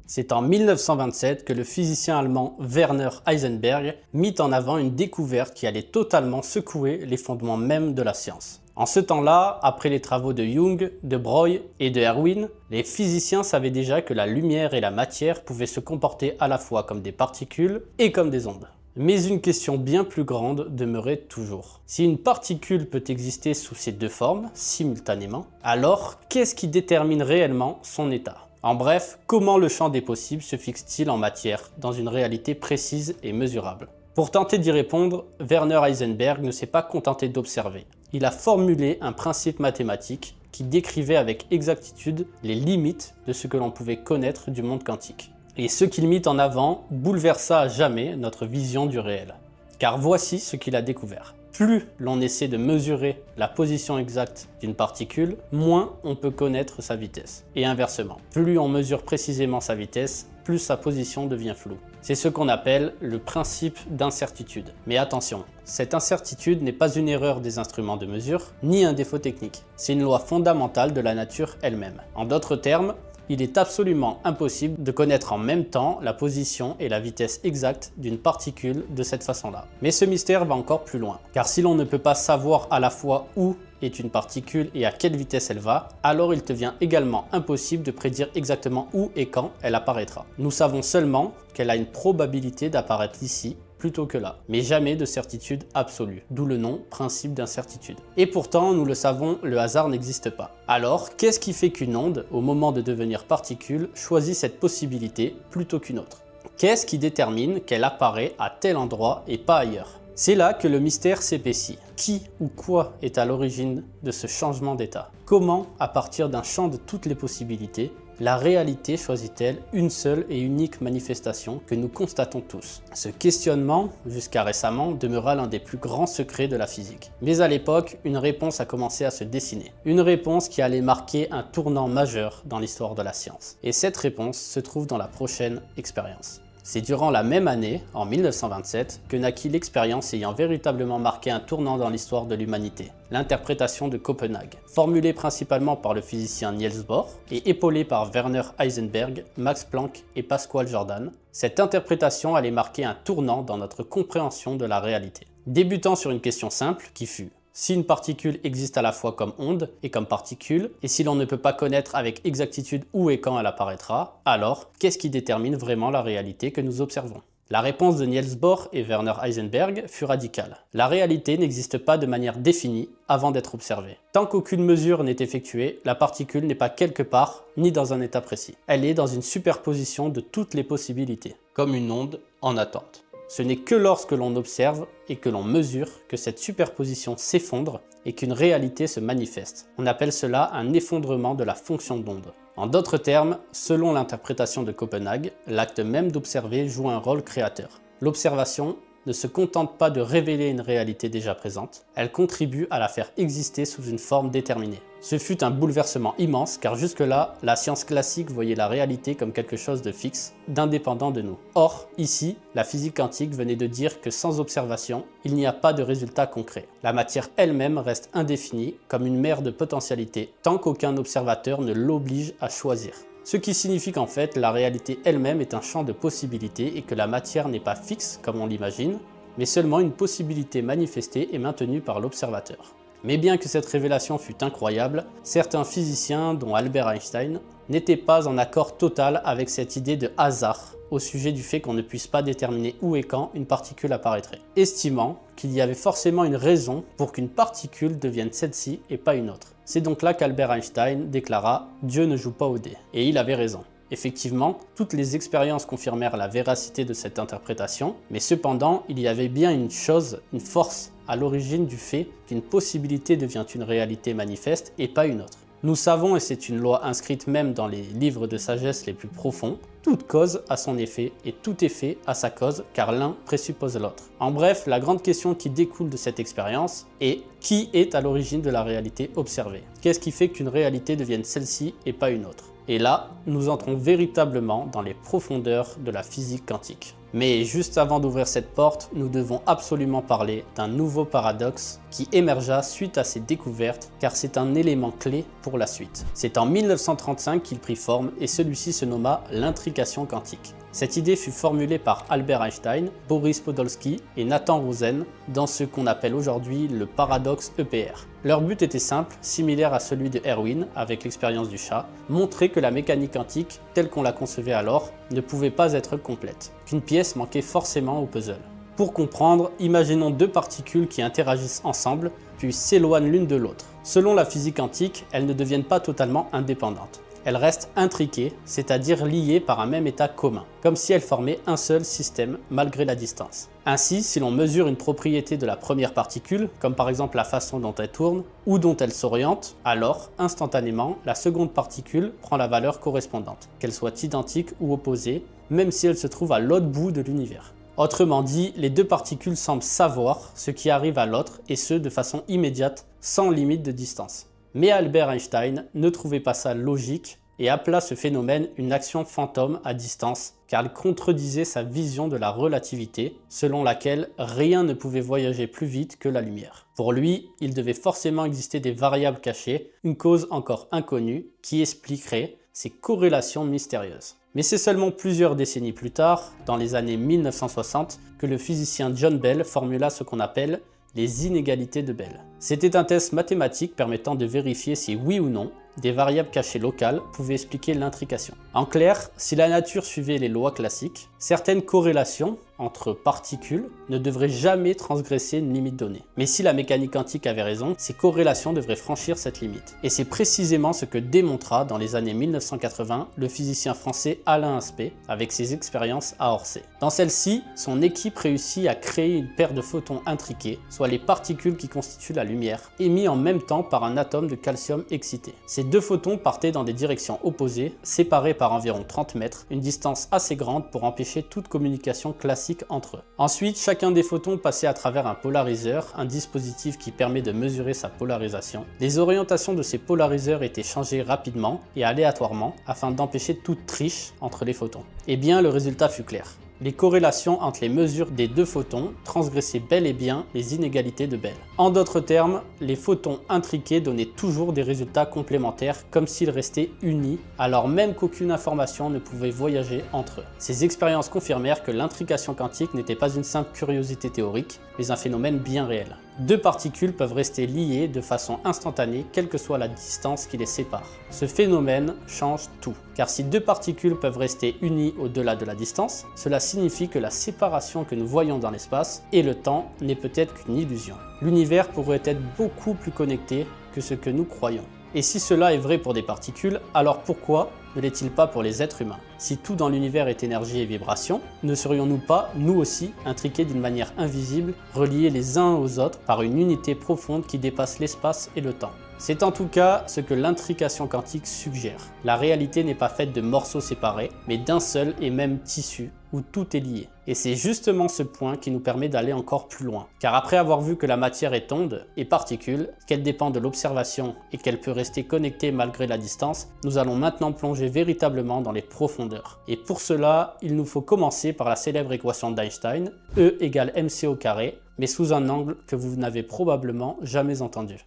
C'est en 1927 que le physicien allemand Werner Heisenberg mit en avant une découverte qui allait totalement secouer les fondements même de la science. En ce temps-là, après les travaux de Jung, de Broglie et de Erwin, les physiciens savaient déjà que la lumière et la matière pouvaient se comporter à la fois comme des particules et comme des ondes. Mais une question bien plus grande demeurait toujours. Si une particule peut exister sous ces deux formes, simultanément, alors qu'est-ce qui détermine réellement son état? En bref, comment le champ des possibles se fixe-t-il en matière, dans une réalité précise et mesurable? Pour tenter d'y répondre, Werner Heisenberg ne s'est pas contenté d'observer. Il a formulé un principe mathématique qui décrivait avec exactitude les limites de ce que l'on pouvait connaître du monde quantique. Et ce qu'il mit en avant bouleversa à jamais notre vision du réel. Car voici ce qu'il a découvert. Plus l'on essaie de mesurer la position exacte d'une particule, moins on peut connaître sa vitesse. Et inversement, plus on mesure précisément sa vitesse, plus sa position devient floue. C'est ce qu'on appelle le principe d'incertitude. Mais attention, cette incertitude n'est pas une erreur des instruments de mesure, ni un défaut technique. C'est une loi fondamentale de la nature elle-même. En d'autres termes, il est absolument impossible de connaître en même temps la position et la vitesse exacte d'une particule de cette façon-là. Mais ce mystère va encore plus loin, car si l'on ne peut pas savoir à la fois où est une particule et à quelle vitesse elle va, alors il devient également impossible de prédire exactement où et quand elle apparaîtra. Nous savons seulement qu'elle a une probabilité d'apparaître ici plutôt que là, mais jamais de certitude absolue, d'où le nom principe d'incertitude. Et pourtant, nous le savons, le hasard n'existe pas. Alors, qu'est-ce qui fait qu'une onde, au moment de devenir particule, choisit cette possibilité plutôt qu'une autre? Qu'est-ce qui détermine qu'elle apparaît à tel endroit et pas ailleurs? C'est là que le mystère s'épaissit. Qui ou quoi est à l'origine de ce changement d'état? Comment, à partir d'un champ de toutes les possibilités, La réalité choisit-elle une seule et unique manifestation que nous constatons tous? Ce questionnement, jusqu'à récemment, demeura l'un des plus grands secrets de la physique. Mais à l'époque, une réponse a commencé à se dessiner. Une réponse qui allait marquer un tournant majeur dans l'histoire de la science. Et cette réponse se trouve dans la prochaine expérience. C'est durant la même année, en 1927, que naquit l'expérience ayant véritablement marqué un tournant dans l'histoire de l'humanité, l'interprétation de Copenhague. Formulée principalement par le physicien Niels Bohr et épaulée par Werner Heisenberg, Max Planck et Pascual Jordan, cette interprétation allait marquer un tournant dans notre compréhension de la réalité. Débutant sur une question simple qui fut: si une particule existe à la fois comme onde et comme particule, et si l'on ne peut pas connaître avec exactitude où et quand elle apparaîtra, alors qu'est-ce qui détermine vraiment la réalité que nous observons? La réponse de Niels Bohr et Werner Heisenberg fut radicale. La réalité n'existe pas de manière définie avant d'être observée. Tant qu'aucune mesure n'est effectuée, la particule n'est pas quelque part ni dans un état précis. Elle est dans une superposition de toutes les possibilités, comme une onde en attente. Ce n'est que lorsque l'on observe et que l'on mesure que cette superposition s'effondre et qu'une réalité se manifeste. On appelle cela un effondrement de la fonction d'onde. En d'autres termes, selon l'interprétation de Copenhague, l'acte même d'observer joue un rôle créateur. L'observation ne se contente pas de révéler une réalité déjà présente, elle contribue à la faire exister sous une forme déterminée. Ce fut un bouleversement immense car jusque-là, la science classique voyait la réalité comme quelque chose de fixe, d'indépendant de nous. Or, ici, la physique quantique venait de dire que sans observation, il n'y a pas de résultat concret. La matière elle-même reste indéfinie comme une mer de potentialités tant qu'aucun observateur ne l'oblige à choisir. Ce qui signifie qu'en fait, la réalité elle-même est un champ de possibilités et que la matière n'est pas fixe comme on l'imagine, mais seulement une possibilité manifestée et maintenue par l'observateur. Mais bien que cette révélation fût incroyable, certains physiciens, dont Albert Einstein, n'étaient pas en accord total avec cette idée de hasard au sujet du fait qu'on ne puisse pas déterminer où et quand une particule apparaîtrait, estimant qu'il y avait forcément une raison pour qu'une particule devienne celle-ci et pas une autre. C'est donc là qu'Albert Einstein déclara « Dieu ne joue pas au dé ». Et il avait raison. Effectivement, toutes les expériences confirmèrent la véracité de cette interprétation, mais cependant, il y avait bien une chose, une force, à l'origine du fait qu'une possibilité devient une réalité manifeste et pas une autre. Nous savons, et c'est une loi inscrite même dans les livres de sagesse les plus profonds, toute cause a son effet et tout effet a sa cause car l'un présuppose l'autre. En bref, la grande question qui découle de cette expérience est: qui est à l'origine de la réalité observée? Qu'est-ce qui fait qu'une réalité devienne celle-ci et pas une autre? Et là, nous entrons véritablement dans les profondeurs de la physique quantique. Mais juste avant d'ouvrir cette porte, nous devons absolument parler d'un nouveau paradoxe qui émergea suite à ces découvertes, car c'est un élément clé pour la suite. C'est en 1935 qu'il prit forme et celui-ci se nomma l'intrication quantique. Cette idée fut formulée par Albert Einstein, Boris Podolsky et Nathan Rosen dans ce qu'on appelle aujourd'hui le paradoxe EPR. Leur but était simple, similaire à celui de Erwin avec l'expérience du chat, montrer que la mécanique quantique, telle qu'on la concevait alors, ne pouvait pas être complète, qu'une pièce manquait forcément au puzzle. Pour comprendre, imaginons deux particules qui interagissent ensemble, puis s'éloignent l'une de l'autre. Selon la physique quantique, elles ne deviennent pas totalement indépendantes. Elles restent intriquées, c'est-à-dire liées par un même état commun, comme si elles formaient un seul système malgré la distance. Ainsi, si l'on mesure une propriété de la première particule, comme par exemple la façon dont elle tourne ou dont elle s'oriente, alors, instantanément, la seconde particule prend la valeur correspondante, qu'elle soit identique ou opposée, même si elle se trouve à l'autre bout de l'univers. Autrement dit, les deux particules semblent savoir ce qui arrive à l'autre, et ce de façon immédiate, sans limite de distance. Mais Albert Einstein ne trouvait pas ça logique et appela ce phénomène une action fantôme à distance, car il contredisait sa vision de la relativité, selon laquelle rien ne pouvait voyager plus vite que la lumière. Pour lui, il devait forcément exister des variables cachées, une cause encore inconnue, qui expliquerait ces corrélations mystérieuses. Mais c'est seulement plusieurs décennies plus tard, dans les années 1960, que le physicien John Bell formula ce qu'on appelle les inégalités de Bell. C'était un test mathématique permettant de vérifier si oui ou non des variables cachées locales pouvaient expliquer l'intrication. En clair, si la nature suivait les lois classiques, certaines corrélations entre particules ne devraient jamais transgresser une limite donnée. Mais si la mécanique quantique avait raison, ces corrélations devraient franchir cette limite. Et c'est précisément ce que démontra dans les années 1980 le physicien français Alain Aspect avec ses expériences à Orsay. Dans celle-ci, son équipe réussit à créer une paire de photons intriqués, soit les particules qui constituent la lumière, émis en même temps par un atome de calcium excité. Ces deux photons partaient dans des directions opposées, séparés par environ 30 mètres, une distance assez grande pour empêcher toute communication classique entre eux. Ensuite, chacun des photons passait à travers un polariseur, un dispositif qui permet de mesurer sa polarisation. Les orientations de ces polariseurs étaient changées rapidement et aléatoirement afin d'empêcher toute triche entre les photons. Eh bien, le résultat fut clair. Les corrélations entre les mesures des deux photons transgressaient bel et bien les inégalités de Bell. En d'autres termes, les photons intriqués donnaient toujours des résultats complémentaires comme s'ils restaient unis, alors même qu'aucune information ne pouvait voyager entre eux. Ces expériences confirmèrent que l'intrication quantique n'était pas une simple curiosité théorique, mais un phénomène bien réel. Deux particules peuvent rester liées de façon instantanée, quelle que soit la distance qui les sépare. Ce phénomène change tout, car si deux particules peuvent rester unies au-delà de la distance, cela signifie que la séparation que nous voyons dans l'espace et le temps n'est peut-être qu'une illusion. L'univers pourrait être beaucoup plus connecté que ce que nous croyons. Et si cela est vrai pour des particules, alors pourquoi ne l'est-il pas pour les êtres humains? Si tout dans l'univers est énergie et vibration, ne serions-nous pas, nous aussi, intriqués d'une manière invisible, reliés les uns aux autres par une unité profonde qui dépasse l'espace et le temps? C'est en tout cas ce que l'intrication quantique suggère. La réalité n'est pas faite de morceaux séparés, mais d'un seul et même tissu où tout est lié. Et c'est justement ce point qui nous permet d'aller encore plus loin. Car après avoir vu que la matière est onde et particule, qu'elle dépend de l'observation et qu'elle peut rester connectée malgré la distance, nous allons maintenant plonger véritablement dans les profondeurs. Et pour cela, il nous faut commencer par la célèbre équation d'Einstein, E égale mc au carré, mais sous un angle que vous n'avez probablement jamais entendu.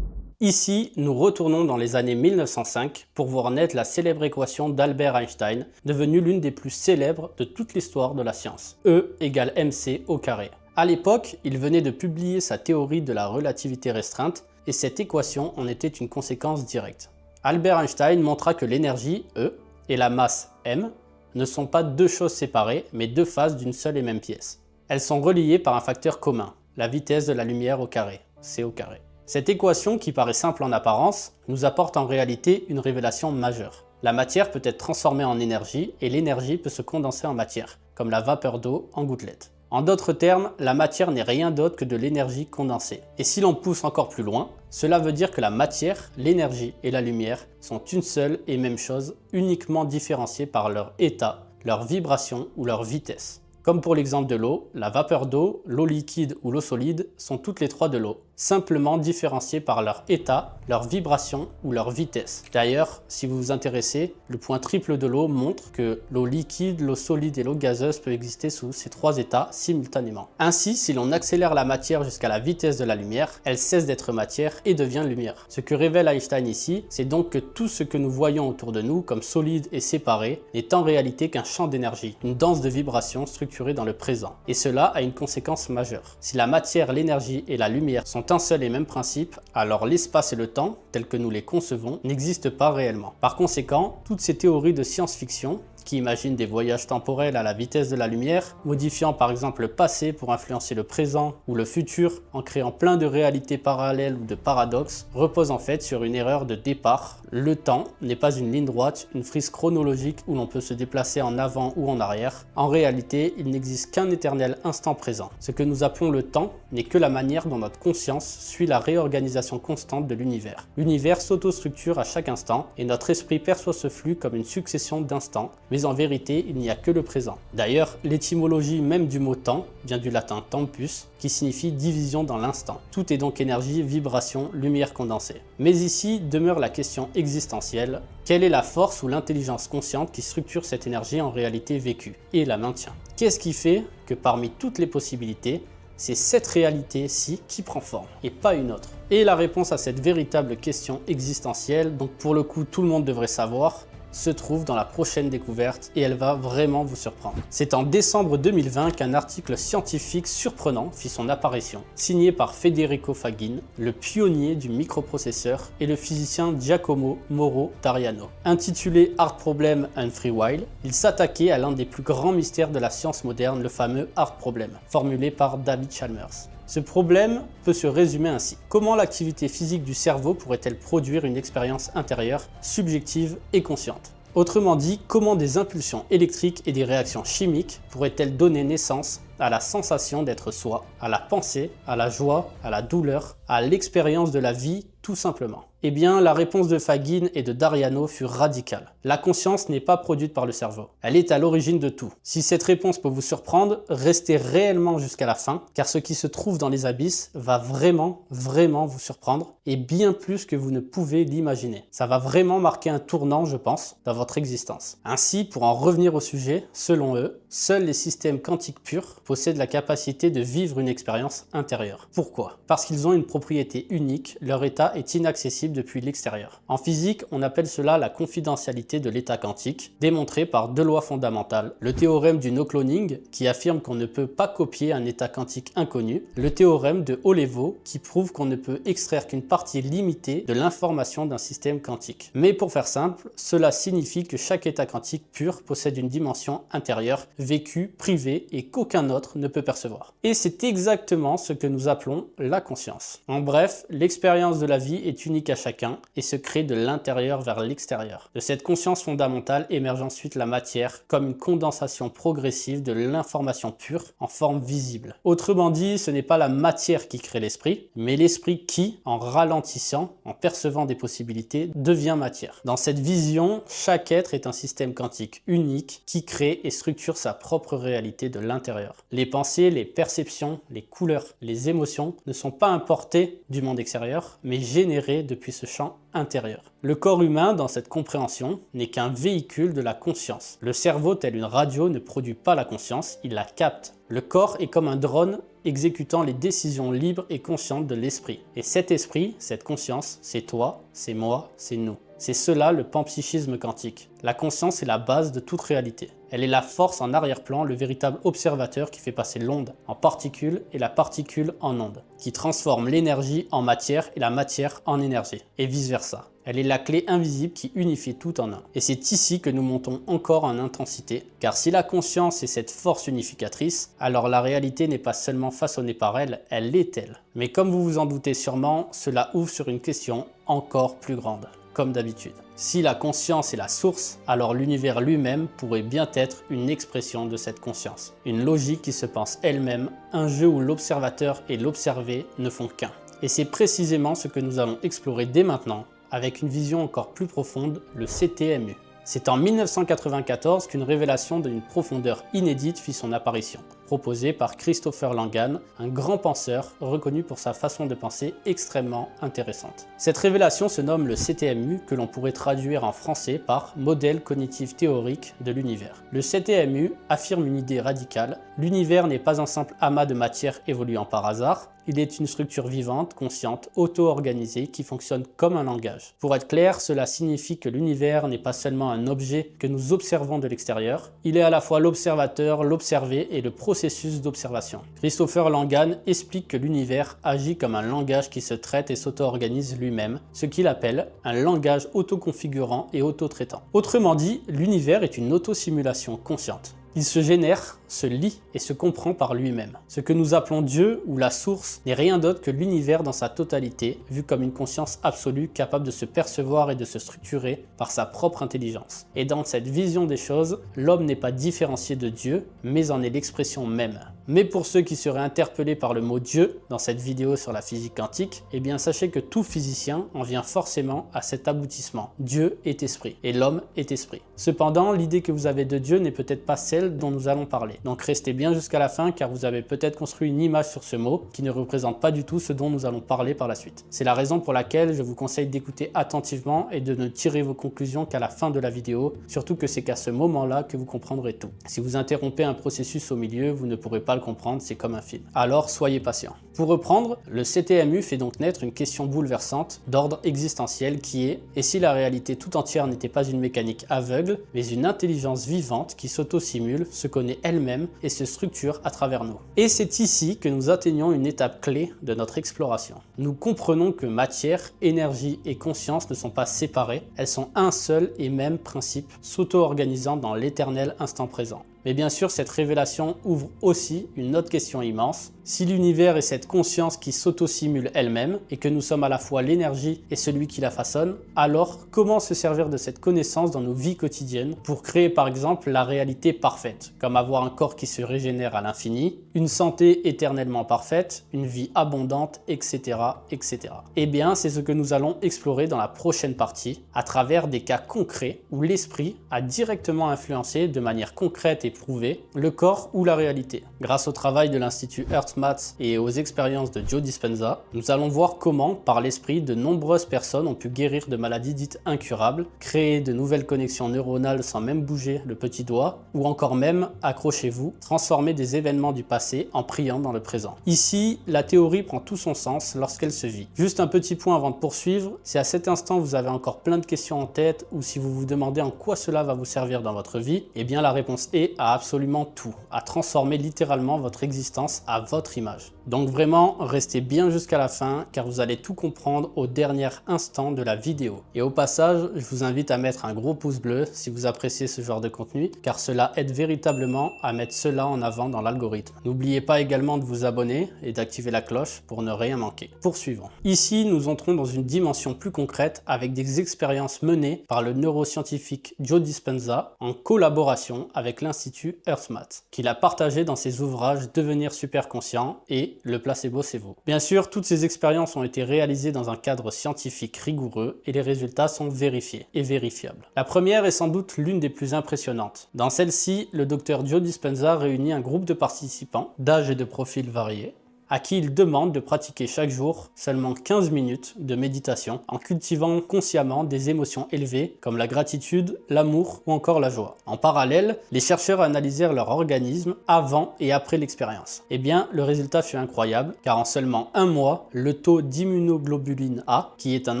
Ici, nous retournons dans les années 1905 pour voir naître la célèbre équation d'Albert Einstein, devenue l'une des plus célèbres de toute l'histoire de la science. E égale mc au carré. À l'époque, il venait de publier sa théorie de la relativité restreinte et cette équation en était une conséquence directe. Albert Einstein montra que l'énergie, E, et la masse, m, ne sont pas deux choses séparées, mais deux faces d'une seule et même pièce. Elles sont reliées par un facteur commun, la vitesse de la lumière au carré, c au carré. Cette équation, qui paraît simple en apparence, nous apporte en réalité une révélation majeure. La matière peut être transformée en énergie et l'énergie peut se condenser en matière, comme la vapeur d'eau en gouttelettes. En d'autres termes, la matière n'est rien d'autre que de l'énergie condensée. Et si l'on pousse encore plus loin, cela veut dire que la matière, l'énergie et la lumière sont une seule et même chose, uniquement différenciées par leur état, leur vibration ou leur vitesse. Comme pour l'exemple de l'eau, la vapeur d'eau, l'eau liquide ou l'eau solide sont toutes les trois de l'eau, simplement différenciées par leur état, leur vibration ou leur vitesse. D'ailleurs, si vous vous intéressez, le point triple de l'eau montre que l'eau liquide, l'eau solide et l'eau gazeuse peuvent exister sous ces trois états simultanément. Ainsi, si l'on accélère la matière jusqu'à la vitesse de la lumière, elle cesse d'être matière et devient lumière. Ce que révèle Einstein ici, c'est donc que tout ce que nous voyons autour de nous comme solide et séparé n'est en réalité qu'un champ d'énergie, une danse de vibrations structurée dans le présent. Et cela a une conséquence majeure. Si la matière, l'énergie et la lumière sont un seul et même principe, alors l'espace et le temps, tels que nous les concevons, n'existent pas réellement. Par conséquent, toutes ces théories de science-fiction, qui imaginent des voyages temporels à la vitesse de la lumière, modifiant par exemple le passé pour influencer le présent ou le futur, en créant plein de réalités parallèles ou de paradoxes, reposent en fait sur une erreur de départ. Le temps n'est pas une ligne droite, une frise chronologique où l'on peut se déplacer en avant ou en arrière. En réalité, il n'existe qu'un éternel instant présent. Ce que nous appelons le temps n'est que la manière dont notre conscience suit la réorganisation constante de l'univers. L'univers s'autostructure à chaque instant et notre esprit perçoit ce flux comme une succession d'instants, mais en vérité, il n'y a que le présent. D'ailleurs, l'étymologie même du mot temps vient du latin tempus, qui signifie division dans l'instant. Tout est donc énergie, vibration, lumière condensée. Mais ici demeure la question existentielle. Quelle est la force ou l'intelligence consciente qui structure cette énergie en réalité vécue et la maintient? Qu'est-ce qui fait que parmi toutes les possibilités, c'est cette réalité-ci qui prend forme et pas une autre? Et la réponse à cette véritable question existentielle, donc pour le coup tout le monde devrait savoir, se trouve dans la prochaine découverte et elle va vraiment vous surprendre. C'est en décembre 2020 qu'un article scientifique surprenant fit son apparition, signé par Federico Fagin, le pionnier du microprocesseur, et le physicien Giacomo Moro d'Ariano. Intitulé Hard Problem and Free Will, il s'attaquait à l'un des plus grands mystères de la science moderne, le fameux Hard Problem, formulé par David Chalmers. Ce problème peut se résumer ainsi. Comment l'activité physique du cerveau pourrait-elle produire une expérience intérieure, subjective et consciente? Autrement dit, comment des impulsions électriques et des réactions chimiques pourraient-elles donner naissance à la sensation d'être soi, à la pensée, à la joie, à la douleur, à l'expérience de la vie, tout simplement? Eh bien, la réponse de Fagin et de Dariano fut radicale. La conscience n'est pas produite par le cerveau. Elle est à l'origine de tout. Si cette réponse peut vous surprendre, restez réellement jusqu'à la fin, car ce qui se trouve dans les abysses va vraiment vous surprendre, et bien plus que vous ne pouvez l'imaginer. Ça va vraiment marquer un tournant, je pense, dans votre existence. Ainsi, pour en revenir au sujet, selon eux, seuls les systèmes quantiques purs possèdent la capacité de vivre une expérience intérieure. Pourquoi? Parce qu'ils ont une propriété unique, leur état est inaccessible depuis l'extérieur. En physique, on appelle cela la confidentialité de l'état quantique, démontrée par deux lois fondamentales. Le théorème du no-cloning, qui affirme qu'on ne peut pas copier un état quantique inconnu. Le théorème de Olevo, qui prouve qu'on ne peut extraire qu'une partie limitée de l'information d'un système quantique. Mais pour faire simple, cela signifie que chaque état quantique pur possède une dimension intérieure, vécue, privée et qu'aucun autre ne peut percevoir. Et c'est exactement ce que nous appelons la conscience. En bref, l'expérience de la vie est unique à chacun et se crée de l'intérieur vers l'extérieur. De cette conscience fondamentale émerge ensuite la matière comme une condensation progressive de l'information pure en forme visible. Autrement dit, ce n'est pas la matière qui crée l'esprit, mais l'esprit qui, en ralentissant, en percevant des possibilités, devient matière. Dans cette vision, chaque être est un système quantique unique qui crée et structure sa propre réalité de l'intérieur. Les pensées, les perceptions, les couleurs, les émotions ne sont pas importées du monde extérieur, mais générées depuis ce champ intérieur. Le corps humain, dans cette compréhension, n'est qu'un véhicule de la conscience. Le cerveau, tel une radio, ne produit pas la conscience, il la capte. Le corps est comme un drone exécutant les décisions libres et conscientes de l'esprit. Et cet esprit, cette conscience, c'est toi, c'est moi, c'est nous. C'est cela le panpsychisme quantique. La conscience est la base de toute réalité. Elle est la force en arrière-plan, le véritable observateur qui fait passer l'onde en particule et la particule en onde, qui transforme l'énergie en matière et la matière en énergie, et vice-versa. Elle est la clé invisible qui unifie tout en un. Et c'est ici que nous montons encore en intensité, car si la conscience est cette force unificatrice, alors la réalité n'est pas seulement façonnée par elle, elle est elle. Mais comme vous vous en doutez sûrement, cela ouvre sur une question encore plus grande. Comme d'habitude. Si la conscience est la source, alors l'univers lui-même pourrait bien être une expression de cette conscience. Une logique qui se pense elle-même, un jeu où l'observateur et l'observé ne font qu'un. Et c'est précisément ce que nous allons explorer dès maintenant, avec une vision encore plus profonde, le CTMU. C'est en 1994 qu'une révélation d'une profondeur inédite fit son apparition, proposée par Christopher Langan, un grand penseur reconnu pour sa façon de penser extrêmement intéressante. Cette révélation se nomme le CTMU, que l'on pourrait traduire en français par modèle cognitif théorique de l'univers. Le CTMU affirme une idée radicale: l'univers n'est pas un simple amas de matière évoluant par hasard, il est une structure vivante, consciente, auto-organisée qui fonctionne comme un langage. Pour être clair, cela signifie que l'univers n'est pas seulement un objet que nous observons de l'extérieur, il est à la fois l'observateur, l'observé et le processus d'observation. Christopher Langan explique que l'univers agit comme un langage qui se traite et s'auto-organise lui-même, ce qu'il appelle un langage autoconfigurant et auto-traitant. Autrement dit, l'univers est une auto-simulation consciente. Il se génère, se lie et se comprend par lui-même. Ce que nous appelons Dieu ou la source n'est rien d'autre que l'univers dans sa totalité, vu comme une conscience absolue capable de se percevoir et de se structurer par sa propre intelligence. Et dans cette vision des choses, l'homme n'est pas différencié de Dieu, mais en est l'expression même. Mais pour ceux qui seraient interpellés par le mot Dieu dans cette vidéo sur la physique quantique, eh bien sachez que tout physicien en vient forcément à cet aboutissement. Dieu est esprit et l'homme est esprit. Cependant, l'idée que vous avez de Dieu n'est peut-être pas celle dont nous allons parler. Donc restez bien jusqu'à la fin car vous avez peut-être construit une image sur ce mot qui ne représente pas du tout ce dont nous allons parler par la suite. C'est la raison pour laquelle je vous conseille d'écouter attentivement et de ne tirer vos conclusions qu'à la fin de la vidéo, surtout que c'est qu'à ce moment-là que vous comprendrez tout. Si vous interrompez un processus au milieu, vous ne pourrez pas le comprendre, c'est comme un film. Alors soyez patient. Pour reprendre, le CTMU fait donc naître une question bouleversante d'ordre existentiel qui est: et si la réalité tout entière n'était pas une mécanique aveugle, mais une intelligence vivante qui s'auto-simule, se connaît elle-même et se structure à travers nous? Et c'est ici que nous atteignons une étape clé de notre exploration. Nous comprenons que matière, énergie et conscience ne sont pas séparées, elles sont un seul et même principe, s'auto-organisant dans l'éternel instant présent. Mais bien sûr, cette révélation ouvre aussi une autre question immense. Si l'univers est cette conscience qui s'auto-simule elle-même et que nous sommes à la fois l'énergie et celui qui la façonne, alors comment se servir de cette connaissance dans nos vies quotidiennes pour créer par exemple la réalité parfaite, comme avoir un corps qui se régénère à l'infini, une santé éternellement parfaite, une vie abondante, etc. etc. Eh bien, c'est ce que nous allons explorer dans la prochaine partie, à travers des cas concrets où l'esprit a directement influencé de manière concrète et prouvée le corps ou la réalité. Grâce au travail de l'Institut HeartMath et aux expériences de Joe Dispenza, nous allons voir comment, par l'esprit, de nombreuses personnes ont pu guérir de maladies dites incurables, créer de nouvelles connexions neuronales sans même bouger le petit doigt, ou encore même, accrochez-vous, transformer des événements du passé en priant dans le présent. Ici, la théorie prend tout son sens lorsqu'elle se vit. Juste un petit point avant de poursuivre, si à cet instant vous avez encore plein de questions en tête ou si vous vous demandez en quoi cela va vous servir dans votre vie, eh bien la réponse est à absolument tout, à transformer littéralement votre existence à votre image. Donc vraiment, restez bien jusqu'à la fin car vous allez tout comprendre au dernier instant de la vidéo. Et au passage, je vous invite à mettre un gros pouce bleu si vous appréciez ce genre de contenu car cela aide véritablement à mettre cela en avant dans l'algorithme. N'oubliez pas également de vous abonner et d'activer la cloche pour ne rien manquer. Poursuivons. Ici, nous entrons dans une dimension plus concrète avec des expériences menées par le neuroscientifique Joe Dispenza en collaboration avec l'Institut HeartMath, qu'il a partagé dans ses ouvrages Devenir super conscient et Le placebo c'est vous. Bien sûr, toutes ces expériences ont été réalisées dans un cadre scientifique rigoureux et les résultats sont vérifiés et vérifiables. La première est sans doute l'une des plus impressionnantes. Dans celle-ci, le docteur Joe Dispenza réunit un groupe de participants d'âge et de profils variés à qui il demande de pratiquer chaque jour seulement 15 minutes de méditation en cultivant consciemment des émotions élevées comme la gratitude, l'amour ou encore la joie. En parallèle, les chercheurs analysèrent leur organisme avant et après l'expérience. Eh bien, le résultat fut incroyable car en seulement un mois, le taux d'immunoglobuline A, qui est un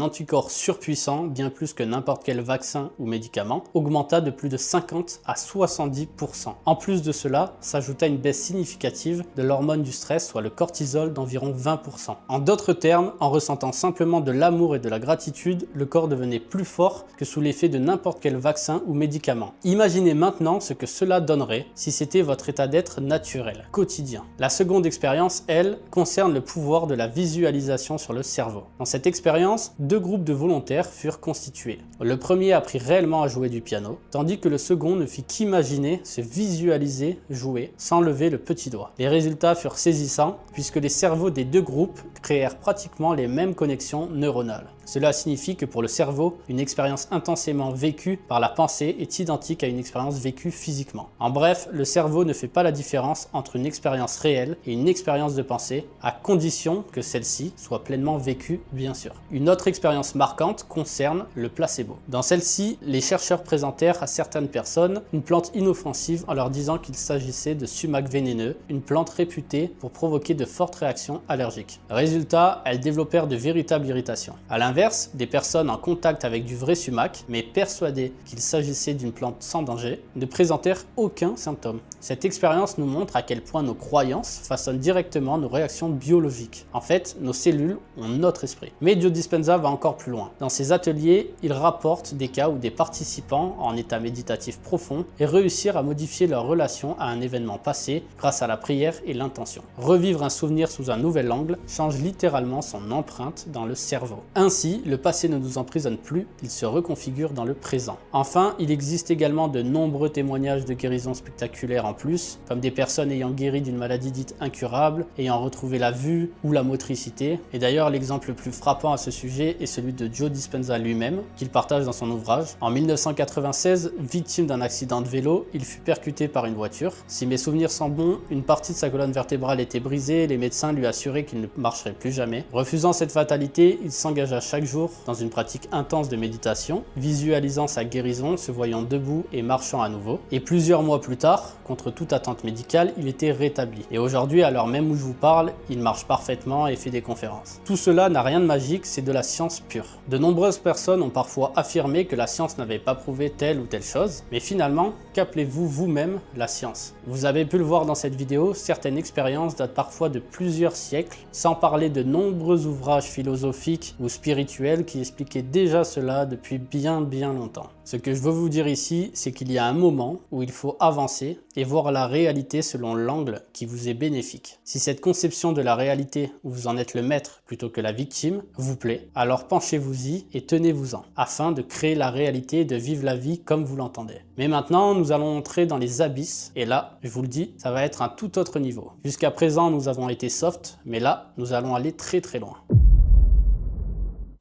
anticorps surpuissant, bien plus que n'importe quel vaccin ou médicament, augmenta de plus de 50 à 70%. En plus de cela, s'ajouta une baisse significative de l'hormone du stress, soit le cortisol, d'environ 20%. En d'autres termes, en ressentant simplement de l'amour et de la gratitude, le corps devenait plus fort que sous l'effet de n'importe quel vaccin ou médicament. Imaginez maintenant ce que cela donnerait si c'était votre état d'être naturel, quotidien. La seconde expérience, elle, concerne le pouvoir de la visualisation sur le cerveau. Dans cette expérience, deux groupes de volontaires furent constitués. Le premier apprit réellement à jouer du piano, tandis que le second ne fit qu'imaginer, se visualiser jouer sans lever le petit doigt. Les résultats furent saisissants puisque les cerveaux des deux groupes créèrent pratiquement les mêmes connexions neuronales. Cela signifie que pour le cerveau, une expérience intensément vécue par la pensée est identique à une expérience vécue physiquement. En bref, le cerveau ne fait pas la différence entre une expérience réelle et une expérience de pensée, à condition que celle-ci soit pleinement vécue, bien sûr. Une autre expérience marquante concerne le placebo. Dans celle-ci, les chercheurs présentèrent à certaines personnes une plante inoffensive en leur disant qu'il s'agissait de sumac vénéneux, une plante réputée pour provoquer de fortes réactions allergiques. Résultat, elles développèrent de véritables irritations. À l'inverse, des personnes en contact avec du vrai sumac, mais persuadées qu'il s'agissait d'une plante sans danger, ne présentèrent aucun symptôme. Cette expérience nous montre à quel point nos croyances façonnent directement nos réactions biologiques. En fait, nos cellules ont notre esprit. Mais Joe Dispenza va encore plus loin. Dans ses ateliers, il rapporte des cas où des participants en état méditatif profond et réussirent à modifier leur relation à un événement passé grâce à la prière et l'intention. Revivre un souvenir sous un nouvel angle change littéralement son empreinte dans le cerveau. Ainsi, le passé ne nous emprisonne plus, il se reconfigure dans le présent. Enfin, il existe également de nombreux témoignages de guérison spectaculaires en plus, comme des personnes ayant guéri d'une maladie dite incurable, ayant retrouvé la vue ou la motricité. Et d'ailleurs, l'exemple le plus frappant à ce sujet est celui de Joe Dispenza lui-même, qu'il partage dans son ouvrage. En 1996, victime d'un accident de vélo, il fut percuté par une voiture. Si mes souvenirs sont bons, une partie de sa colonne vertébrale était brisée et les médecins lui assuraient qu'il ne marcherait plus jamais. Refusant cette fatalité, il s'engagea chaque jour dans une pratique intense de méditation, visualisant sa guérison, se voyant debout et marchant à nouveau. Et plusieurs mois plus tard, contre toute attente médicale, il était rétabli. Et aujourd'hui, à l'heure même où je vous parle, il marche parfaitement et fait des conférences. Tout cela n'a rien de magique, c'est de la science pure. De nombreuses personnes ont parfois affirmé que la science n'avait pas prouvé telle ou telle chose, mais finalement, qu'appelez-vous vous-même la science? Vous avez pu le voir dans cette vidéo, certaines expériences datent parfois de plusieurs siècles, sans parler de nombreux ouvrages philosophiques ou spirituels qui expliquaient déjà cela depuis bien longtemps. Ce que je veux vous dire ici, c'est qu'il y a un moment où il faut avancer et voir la réalité selon l'angle qui vous est bénéfique. Si cette conception de la réalité où vous en êtes le maître plutôt que la victime vous plaît, alors penchez-vous-y et tenez-vous-en, afin de créer la réalité et de vivre la vie comme vous l'entendez. Mais maintenant, nous allons entrer dans les abysses, et là, je vous le dis, ça va être un tout autre niveau. Jusqu'à présent, nous avons été soft, mais là, nous allons aller très très loin.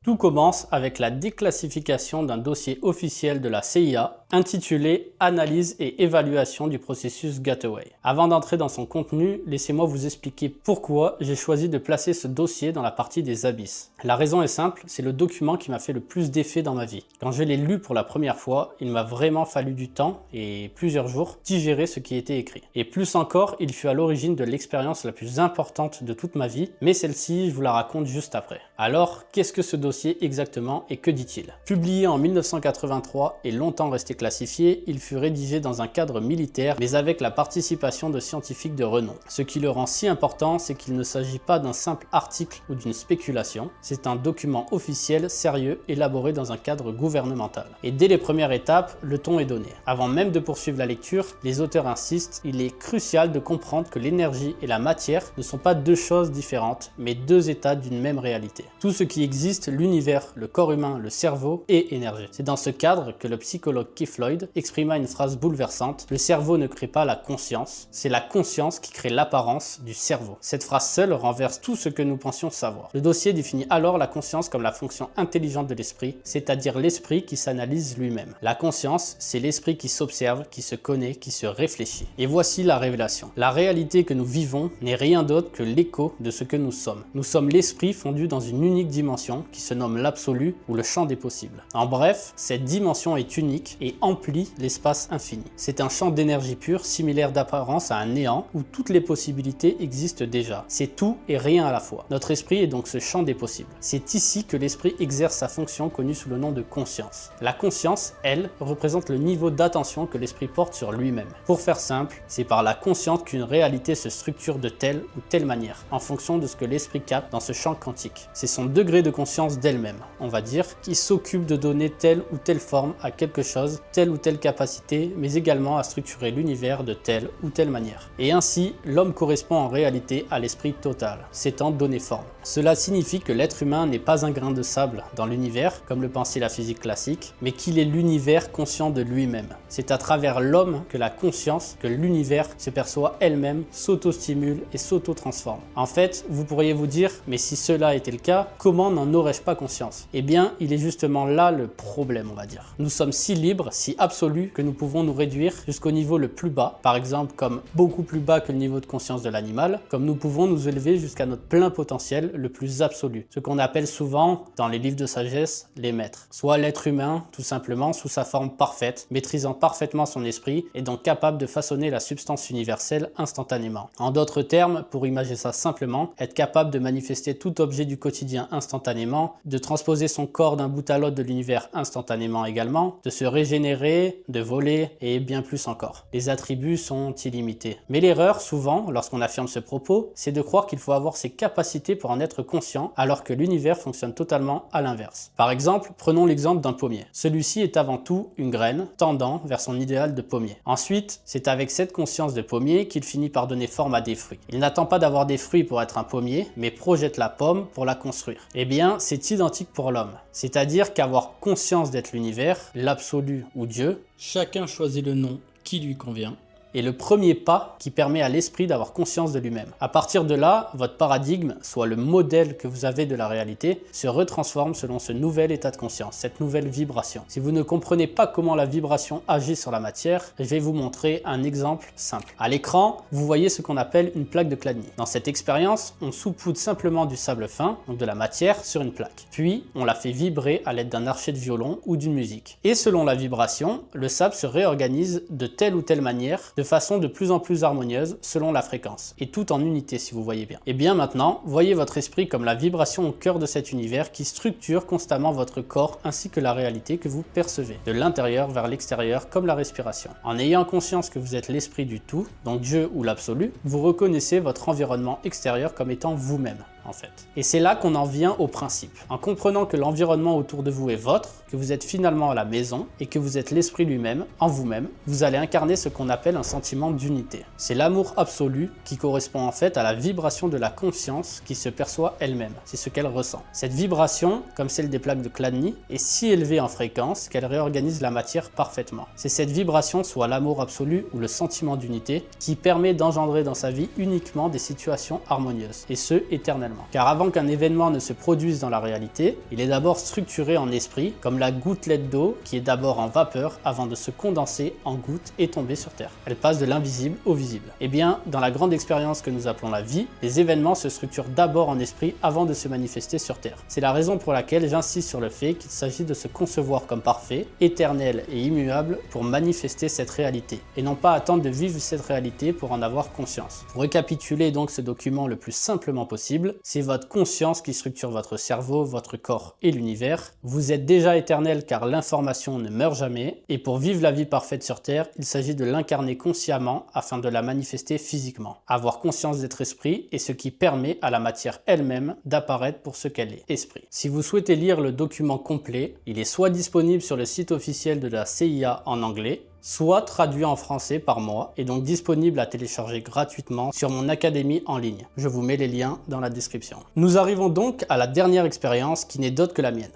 Tout commence avec la déclassification d'un dossier officiel de la CIA intitulé « Analyse et évaluation du processus Gateway ». Avant d'entrer dans son contenu, laissez-moi vous expliquer pourquoi j'ai choisi de placer ce dossier dans la partie des abysses. La raison est simple, c'est le document qui m'a fait le plus d'effet dans ma vie. Quand je l'ai lu pour la première fois, il m'a vraiment fallu du temps et plusieurs jours digérer ce qui était écrit. Et plus encore, il fut à l'origine de l'expérience la plus importante de toute ma vie, mais celle-ci, je vous la raconte juste après. Alors, qu'est-ce que ce dossier exactement et que dit-il? Publié en 1983 et longtemps resté classifié, il fut rédigé dans un cadre militaire mais avec la participation de scientifiques de renom. Ce qui le rend si important, c'est qu'il ne s'agit pas d'un simple article ou d'une spéculation, c'est un document officiel, sérieux, élaboré dans un cadre gouvernemental. Et dès les premières étapes, le ton est donné. Avant même de poursuivre la lecture, les auteurs insistent, il est crucial de comprendre que l'énergie et la matière ne sont pas deux choses différentes, mais deux états d'une même réalité. Tout ce qui existe, l'univers, le corps humain, le cerveau est énergie. C'est dans ce cadre que le psychologue Keith Floyd exprima une phrase bouleversante: le cerveau ne crée pas la conscience, c'est la conscience qui crée l'apparence du cerveau. Cette phrase seule renverse tout ce que nous pensions savoir. Le dossier définit alors la conscience comme la fonction intelligente de l'esprit, c'est-à-dire l'esprit qui s'analyse lui-même. La conscience, c'est l'esprit qui s'observe, qui se connaît, qui se réfléchit. Et voici la révélation. La réalité que nous vivons n'est rien d'autre que l'écho de ce que nous sommes. Nous sommes l'esprit fondu dans une unique dimension qui se nomme l'absolu ou le champ des possibles. En bref, cette dimension est unique et emplit l'espace infini. C'est un champ d'énergie pure similaire d'apparence à un néant où toutes les possibilités existent déjà. C'est tout et rien à la fois. Notre esprit est donc ce champ des possibles. C'est ici que l'esprit exerce sa fonction connue sous le nom de conscience. La conscience, elle, représente le niveau d'attention que l'esprit porte sur lui-même. Pour faire simple, c'est par la conscience qu'une réalité se structure de telle ou telle manière, en fonction de ce que l'esprit capte dans ce champ quantique. C'est son degré de conscience d'elle-même, on va dire, qui s'occupe de donner telle ou telle forme à quelque chose, telle ou telle capacité, mais également à structurer l'univers de telle ou telle manière. Et ainsi, l'homme correspond en réalité à l'esprit total, s'étant donné forme. Cela signifie que l'être humain n'est pas un grain de sable dans l'univers, comme le pensait la physique classique, mais qu'il est l'univers conscient de lui-même. C'est à travers l'homme que la conscience, que l'univers se perçoit elle-même, s'auto-stimule et s'auto-transforme. En fait, vous pourriez vous dire, mais si cela était le cas, comment n'en aurais-je pas conscience? Eh bien, il est justement là le problème, on va dire. Nous sommes si libres, si absolus, que nous pouvons nous réduire jusqu'au niveau le plus bas, par exemple comme beaucoup plus bas que le niveau de conscience de l'animal, comme nous pouvons nous élever jusqu'à notre plein potentiel le plus absolu, ce qu'on appelle souvent, dans les livres de sagesse, les maîtres. Soit l'être humain, tout simplement, sous sa forme parfaite, maîtrisant parfaitement son esprit et donc capable de façonner la substance universelle instantanément. En d'autres termes, pour imager ça simplement, être capable de manifester tout objet du quotidien instantanément, de transposer son corps d'un bout à l'autre de l'univers instantanément également, de se régénérer, de voler et bien plus encore. Les attributs sont illimités. Mais l'erreur, souvent, lorsqu'on affirme ce propos, c'est de croire qu'il faut avoir ces capacités pour en être conscient, alors que l'univers fonctionne totalement à l'inverse. Par exemple, prenons l'exemple d'un pommier. Celui-ci est avant tout une graine tendant vers son idéal de pommier. Ensuite, c'est avec cette conscience de pommier qu'il finit par donner forme à des fruits. Il n'attend pas d'avoir des fruits pour être un pommier, mais projette la pomme pour la construire. Eh bien, c'est identique pour l'homme. C'est-à-dire qu'avoir conscience d'être l'univers, l'absolu ou Dieu, chacun choisit le nom qui lui convient, est le premier pas qui permet à l'esprit d'avoir conscience de lui-même. À partir de là, votre paradigme, soit le modèle que vous avez de la réalité, se retransforme selon ce nouvel état de conscience, cette nouvelle vibration. Si vous ne comprenez pas comment la vibration agit sur la matière, je vais vous montrer un exemple simple. À l'écran, vous voyez ce qu'on appelle une plaque de Chladni. Dans cette expérience, on saupoudre simplement du sable fin, donc de la matière, sur une plaque. Puis, on la fait vibrer à l'aide d'un archet de violon ou d'une musique. Et selon la vibration, le sable se réorganise de telle ou telle manière, de façon de plus en plus harmonieuse selon la fréquence, et tout en unité si vous voyez bien. Et bien maintenant, voyez votre esprit comme la vibration au cœur de cet univers qui structure constamment votre corps ainsi que la réalité que vous percevez, de l'intérieur vers l'extérieur comme la respiration. En ayant conscience que vous êtes l'esprit du tout, donc Dieu ou l'absolu, vous reconnaissez votre environnement extérieur comme étant vous-même. en fait. Et c'est là qu'on en vient au principe. En comprenant que l'environnement autour de vous est votre, que vous êtes finalement à la maison et que vous êtes l'esprit lui-même, en vous-même, vous allez incarner ce qu'on appelle un sentiment d'unité. C'est l'amour absolu qui correspond en fait à la vibration de la conscience qui se perçoit elle-même. C'est ce qu'elle ressent. Cette vibration, comme celle des plaques de Chladni, est si élevée en fréquence qu'elle réorganise la matière parfaitement. C'est cette vibration, soit l'amour absolu ou le sentiment d'unité, qui permet d'engendrer dans sa vie uniquement des situations harmonieuses, et ce, éternellement. Car avant qu'un événement ne se produise dans la réalité, il est d'abord structuré en esprit, comme la gouttelette d'eau qui est d'abord en vapeur avant de se condenser en gouttes et tomber sur Terre. Elle passe de l'invisible au visible. Eh bien, dans la grande expérience que nous appelons la vie, les événements se structurent d'abord en esprit avant de se manifester sur Terre. C'est la raison pour laquelle j'insiste sur le fait qu'il s'agit de se concevoir comme parfait, éternel et immuable pour manifester cette réalité, et non pas attendre de vivre cette réalité pour en avoir conscience. Pour récapituler donc ce document le plus simplement possible, c'est votre conscience qui structure votre cerveau, votre corps et l'univers. Vous êtes déjà éternel car l'information ne meurt jamais, et pour vivre la vie parfaite sur Terre, il s'agit de l'incarner consciemment afin de la manifester physiquement. Avoir conscience d'être esprit est ce qui permet à la matière elle-même d'apparaître pour ce qu'elle est, esprit. Si vous souhaitez lire le document complet, il est soit disponible sur le site officiel de la CIA en anglais, soit traduit en français par moi et donc disponible à télécharger gratuitement sur mon académie en ligne. Je vous mets les liens dans la description. Nous arrivons donc à la dernière expérience qui n'est d'autre que la mienne.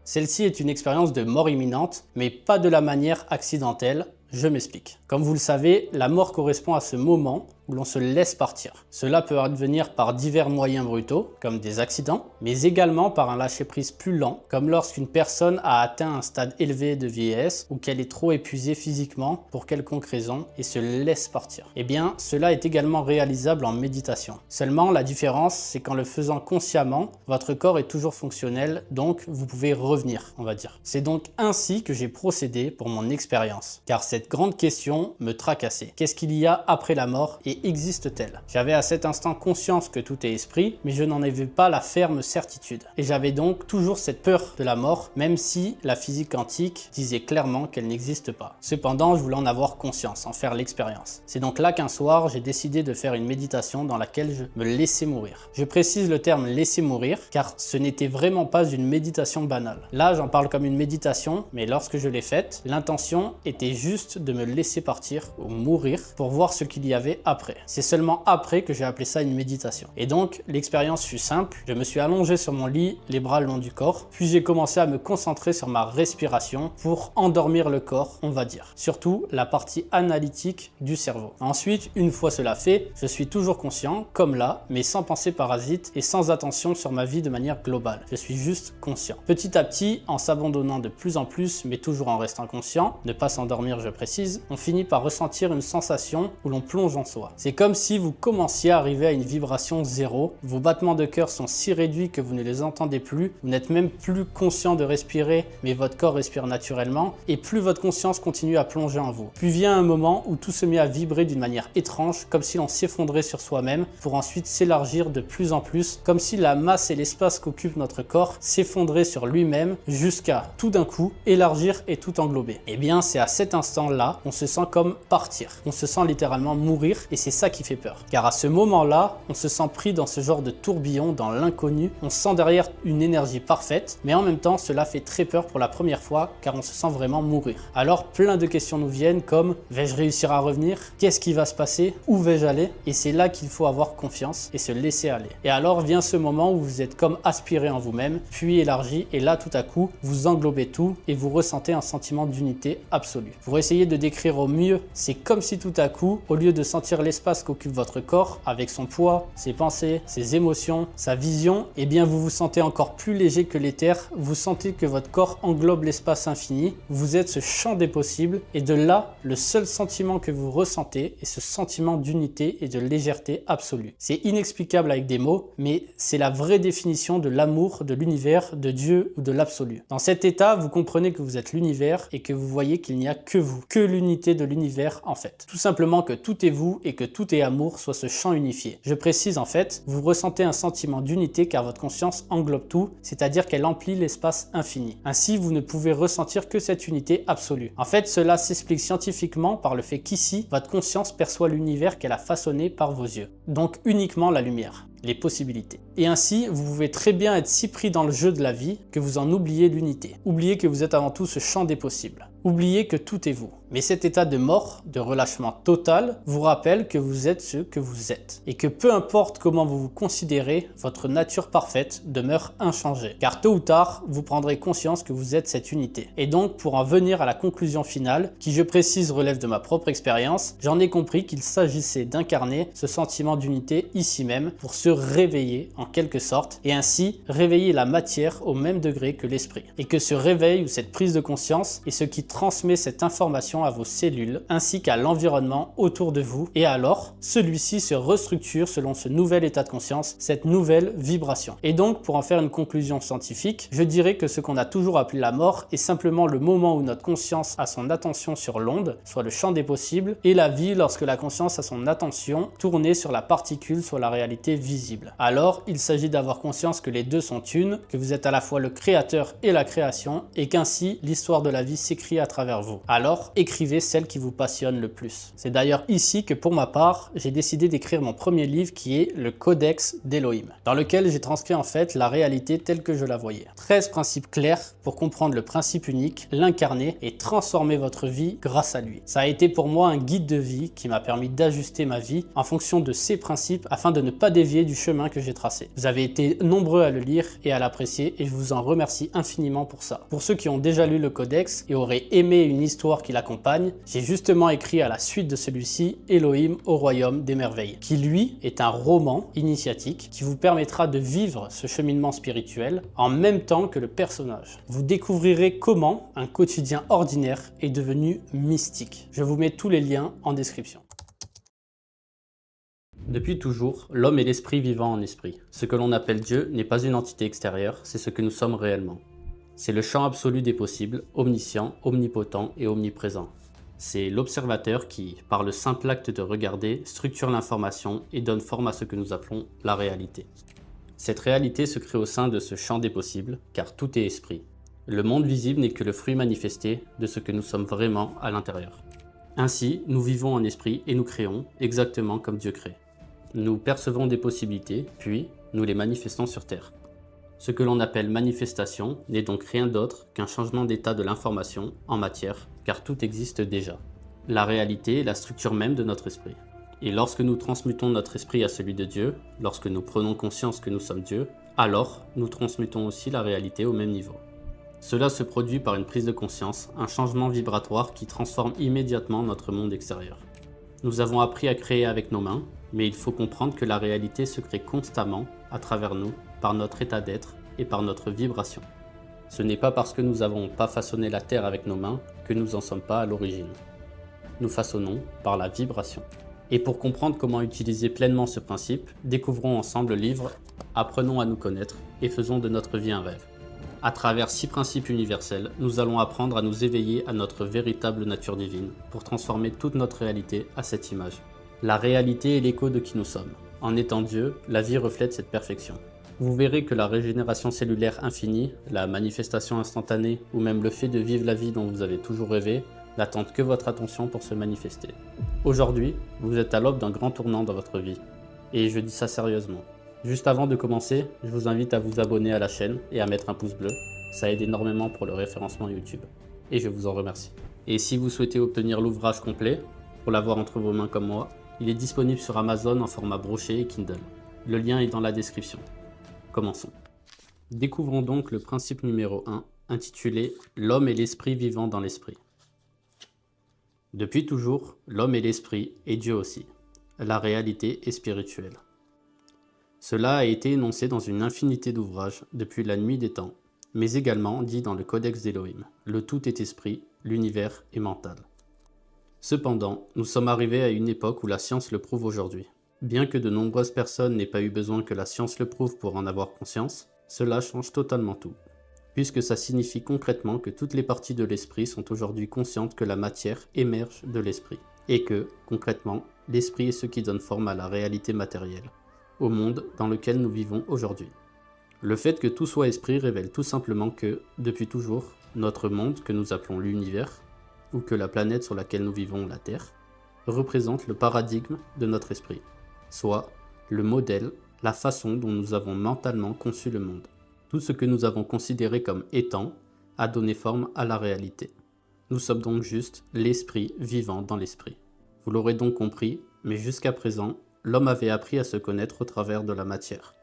Celle-ci est une expérience de mort imminente, mais pas de la manière accidentelle. Je m'explique. Comme vous le savez, la mort correspond à ce moment où l'on se laisse partir. Cela peut advenir par divers moyens brutaux, comme des accidents, mais également par un lâcher-prise plus lent, comme lorsqu'une personne a atteint un stade élevé de vieillesse ou qu'elle est trop épuisée physiquement pour quelconque raison et se laisse partir. Eh bien, cela est également réalisable en méditation. Seulement, la différence, c'est qu'en le faisant consciemment, votre corps est toujours fonctionnel, donc vous pouvez revenir, on va dire. C'est donc ainsi que j'ai procédé pour mon expérience, car cette grande question me tracassait. Qu'est-ce qu'il y a après la mort et existe-t-elle? J'avais à cet instant conscience que tout est esprit, mais je n'en avais pas la ferme certitude. Et j'avais donc toujours cette peur de la mort, même si la physique quantique disait clairement qu'elle n'existe pas. Cependant, je voulais en avoir conscience, en faire l'expérience. C'est donc là qu'un soir, j'ai décidé de faire une méditation dans laquelle je me laissais mourir. Je précise le terme laisser mourir, car ce n'était vraiment pas une méditation banale. Là, j'en parle comme une méditation, mais lorsque je l'ai faite, l'intention était juste de me laisser partir ou mourir pour voir ce qu'il y avait après. C'est seulement après que j'ai appelé ça une méditation. Et donc, l'expérience fut simple. Je me suis allongé sur mon lit, les bras le long du corps, puis j'ai commencé à me concentrer sur ma respiration pour endormir le corps, on va dire. Surtout la partie analytique du cerveau. Ensuite, une fois cela fait, je suis toujours conscient, comme là, mais sans pensée parasite et sans attention sur ma vie de manière globale. Je suis juste conscient. Petit à petit, en s'abandonnant de plus en plus, mais toujours en restant conscient, ne pas s'endormir, je précise, on finit par ressentir une sensation où l'on plonge en soi. C'est comme si vous commenciez à arriver à une vibration zéro, vos battements de cœur sont si réduits que vous ne les entendez plus, vous n'êtes même plus conscient de respirer, mais votre corps respire naturellement, et plus votre conscience continue à plonger en vous. Puis vient un moment où tout se met à vibrer d'une manière étrange, comme si l'on s'effondrait sur soi-même, pour ensuite s'élargir de plus en plus, comme si la masse et l'espace qu'occupe notre corps s'effondraient sur lui-même, jusqu'à tout d'un coup élargir et tout englober. Et bien c'est à cet instant-là qu'on se sent comme partir, on se sent littéralement mourir, et c'est ça qui fait peur. Car à ce moment-là, on se sent pris dans ce genre de tourbillon, dans l'inconnu, on sent derrière une énergie parfaite, mais en même temps, cela fait très peur pour la première fois, car on se sent vraiment mourir. Alors, plein de questions nous viennent comme, vais-je réussir à revenir? Qu'est-ce qui va se passer? Où vais-je aller? Et c'est là qu'il faut avoir confiance et se laisser aller. Et alors vient ce moment où vous êtes comme aspiré en vous-même, puis élargi, et là, tout à coup, vous englobez tout, et vous ressentez un sentiment d'unité absolue. Pour essayer de décrire au mieux, c'est comme si tout à coup, au lieu de sentir l'espace qu'occupe votre corps, avec son poids, ses pensées, ses émotions, sa vision, eh bien vous vous sentez encore plus léger que l'éther, vous sentez que votre corps englobe l'espace infini, vous êtes ce champ des possibles, et de là, le seul sentiment que vous ressentez est ce sentiment d'unité et de légèreté absolue. C'est inexplicable avec des mots, mais c'est la vraie définition de l'amour, de l'univers, de Dieu ou de l'absolu. Dans cet état, vous comprenez que vous êtes l'univers et que vous voyez qu'il n'y a que vous, que l'unité de l'univers en fait. Tout simplement que tout est vous et que tout est amour soit ce champ unifié. Je précise en fait, vous ressentez un sentiment d'unité car votre conscience englobe tout, c'est-à-dire qu'elle emplit l'espace infini. Ainsi, vous ne pouvez ressentir que cette unité absolue. En fait, cela s'explique scientifiquement par le fait qu'ici, votre conscience perçoit l'univers qu'elle a façonné par vos yeux. Donc uniquement la lumière, les possibilités. Et ainsi, vous pouvez très bien être si pris dans le jeu de la vie que vous en oubliez l'unité. Oubliez que vous êtes avant tout ce champ des possibles. Oubliez que tout est vous. Mais cet état de mort, de relâchement total, vous rappelle que vous êtes ce que vous êtes. Et que peu importe comment vous vous considérez, votre nature parfaite demeure inchangée. Car tôt ou tard, vous prendrez conscience que vous êtes cette unité. Et donc, pour en venir à la conclusion finale, qui je précise relève de ma propre expérience, j'en ai compris qu'il s'agissait d'incarner ce sentiment d'unité ici même pour se réveiller en quelque sorte et ainsi réveiller la matière au même degré que l'esprit. Et que ce réveil ou cette prise de conscience est ce qui transmet cette information à vos cellules ainsi qu'à l'environnement autour de vous et alors celui-ci se restructure selon ce nouvel état de conscience, cette nouvelle vibration. Et donc pour en faire une conclusion scientifique, je dirais que ce qu'on a toujours appelé la mort est simplement le moment où notre conscience a son attention sur l'onde, soit le champ des possibles, et la vie lorsque la conscience a son attention tournée sur la particule, soit la réalité visible. Alors il s'agit d'avoir conscience que les deux sont une, que vous êtes à la fois le créateur et la création et qu'ainsi l'histoire de la vie s'écrit à travers vous. Alors écrivez celle qui vous passionne le plus. C'est d'ailleurs ici que pour ma part, j'ai décidé d'écrire mon premier livre qui est le Codex d'Elohim, dans lequel j'ai transcrit en fait la réalité telle que je la voyais. 13 principes clairs pour comprendre le principe unique, l'incarner et transformer votre vie grâce à lui. Ça a été pour moi un guide de vie qui m'a permis d'ajuster ma vie en fonction de ces principes afin de ne pas dévier du chemin que j'ai tracé. Vous avez été nombreux à le lire et à l'apprécier et je vous en remercie infiniment pour ça. Pour ceux qui ont déjà lu le Codex et auraient aimé une histoire qui l'accompagne, j'ai justement écrit à la suite de celui-ci Elohim au royaume des merveilles, qui lui est un roman initiatique qui vous permettra de vivre ce cheminement spirituel en même temps que le personnage. Vous découvrirez comment un quotidien ordinaire est devenu mystique. Je vous mets tous les liens en description. Depuis toujours, l'homme est l'esprit vivant en esprit. Ce que l'on appelle Dieu n'est pas une entité extérieure, c'est ce que nous sommes réellement. C'est le champ absolu des possibles, omniscient, omnipotent et omniprésent. C'est l'observateur qui, par le simple acte de regarder, structure l'information et donne forme à ce que nous appelons la réalité. Cette réalité se crée au sein de ce champ des possibles, car tout est esprit. Le monde visible n'est que le fruit manifesté de ce que nous sommes vraiment à l'intérieur. Ainsi, nous vivons en esprit et nous créons exactement comme Dieu crée. Nous percevons des possibilités, puis nous les manifestons sur Terre. Ce que l'on appelle manifestation n'est donc rien d'autre qu'un changement d'état de l'information en matière, car tout existe déjà. La réalité est la structure même de notre esprit. Et lorsque nous transmutons notre esprit à celui de Dieu, lorsque nous prenons conscience que nous sommes Dieu, alors nous transmutons aussi la réalité au même niveau. Cela se produit par une prise de conscience, un changement vibratoire qui transforme immédiatement notre monde extérieur. Nous avons appris à créer avec nos mains, mais il faut comprendre que la réalité se crée constamment à travers nous, par notre état d'être et par notre vibration. Ce n'est pas parce que nous n'avons pas façonné la Terre avec nos mains que nous n'en sommes pas à l'origine. Nous façonnons par la vibration. Et pour comprendre comment utiliser pleinement ce principe, découvrons ensemble le livre « Apprenons à nous connaître et faisons de notre vie un rêve ». À travers 6 principes universels, nous allons apprendre à nous éveiller à notre véritable nature divine pour transformer toute notre réalité à cette image. La réalité est l'écho de qui nous sommes. En étant Dieu, la vie reflète cette perfection. Vous verrez que la régénération cellulaire infinie, la manifestation instantanée ou même le fait de vivre la vie dont vous avez toujours rêvé n'attendent que votre attention pour se manifester. Aujourd'hui, vous êtes à l'aube d'un grand tournant dans votre vie. Et je dis ça sérieusement. Juste avant de commencer, je vous invite à vous abonner à la chaîne et à mettre un pouce bleu. Ça aide énormément pour le référencement YouTube. Et je vous en remercie. Et si vous souhaitez obtenir l'ouvrage complet, pour l'avoir entre vos mains comme moi, il est disponible sur Amazon en format broché et Kindle. Le lien est dans la description. Commençons. Découvrons donc le principe numéro 1, intitulé « L'homme est l'esprit vivant dans l'esprit ». Depuis toujours, l'homme est l'esprit et Dieu aussi. La réalité est spirituelle. Cela a été énoncé dans une infinité d'ouvrages depuis la nuit des temps, mais également dit dans le Codex d'Elohim. Le tout est esprit, l'univers est mental. Cependant, nous sommes arrivés à une époque où la science le prouve aujourd'hui. Bien que de nombreuses personnes n'aient pas eu besoin que la science le prouve pour en avoir conscience, cela change totalement tout, puisque ça signifie concrètement que toutes les parties de l'esprit sont aujourd'hui conscientes que la matière émerge de l'esprit, et que, concrètement, l'esprit est ce qui donne forme à la réalité matérielle, au monde dans lequel nous vivons aujourd'hui. Le fait que tout soit esprit révèle tout simplement que, depuis toujours, notre monde, que nous appelons l'univers, ou que la planète sur laquelle nous vivons, la Terre, représente le paradigme de notre esprit, soit le modèle, la façon dont nous avons mentalement conçu le monde. Tout ce que nous avons considéré comme étant a donné forme à la réalité. Nous sommes donc juste l'esprit vivant dans l'esprit. Vous l'aurez donc compris, mais jusqu'à présent, l'homme avait appris à se connaître au travers de la matière.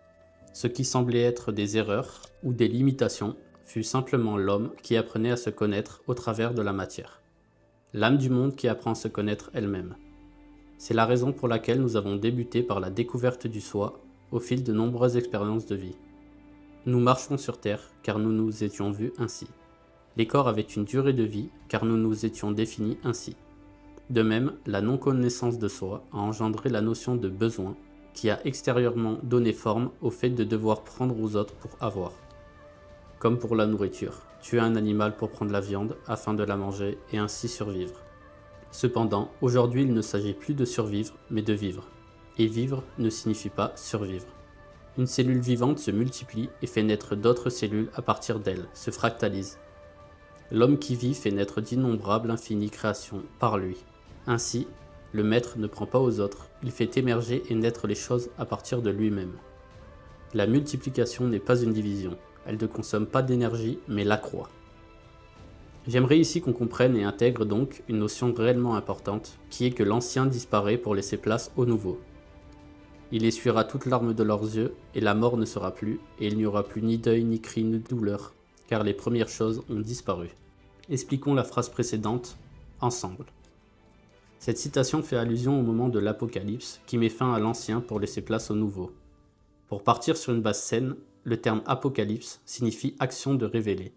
Ce qui semblait être des erreurs ou des limitations fut simplement l'homme qui apprenait à se connaître au travers de la matière. L'âme du monde qui apprend à se connaître elle-même. C'est la raison pour laquelle nous avons débuté par la découverte du soi au fil de nombreuses expériences de vie. Nous marchons sur terre car nous nous étions vus ainsi. Les corps avaient une durée de vie car nous nous étions définis ainsi. De même, la non-connaissance de soi a engendré la notion de besoin qui a extérieurement donné forme au fait de devoir prendre aux autres pour avoir. Comme pour la nourriture, tuer un animal pour prendre la viande afin de la manger et ainsi survivre. Cependant, aujourd'hui il ne s'agit plus de survivre mais de vivre. Et vivre ne signifie pas survivre. Une cellule vivante se multiplie et fait naître d'autres cellules à partir d'elle, se fractalise. L'homme qui vit fait naître d'innombrables infinies créations par lui. Ainsi, le maître ne prend pas aux autres, il fait émerger et naître les choses à partir de lui-même. La multiplication n'est pas une division, elle ne consomme pas d'énergie mais l'accroît. J'aimerais ici qu'on comprenne et intègre donc une notion réellement importante, qui est que l'ancien disparaît pour laisser place au nouveau. Il essuiera toute larme de leurs yeux, et la mort ne sera plus, et il n'y aura plus ni deuil, ni cri, ni douleur, car les premières choses ont disparu. Expliquons la phrase précédente, ensemble. Cette citation fait allusion au moment de l'Apocalypse, qui met fin à l'ancien pour laisser place au nouveau. Pour partir sur une base saine, le terme Apocalypse signifie action de révéler.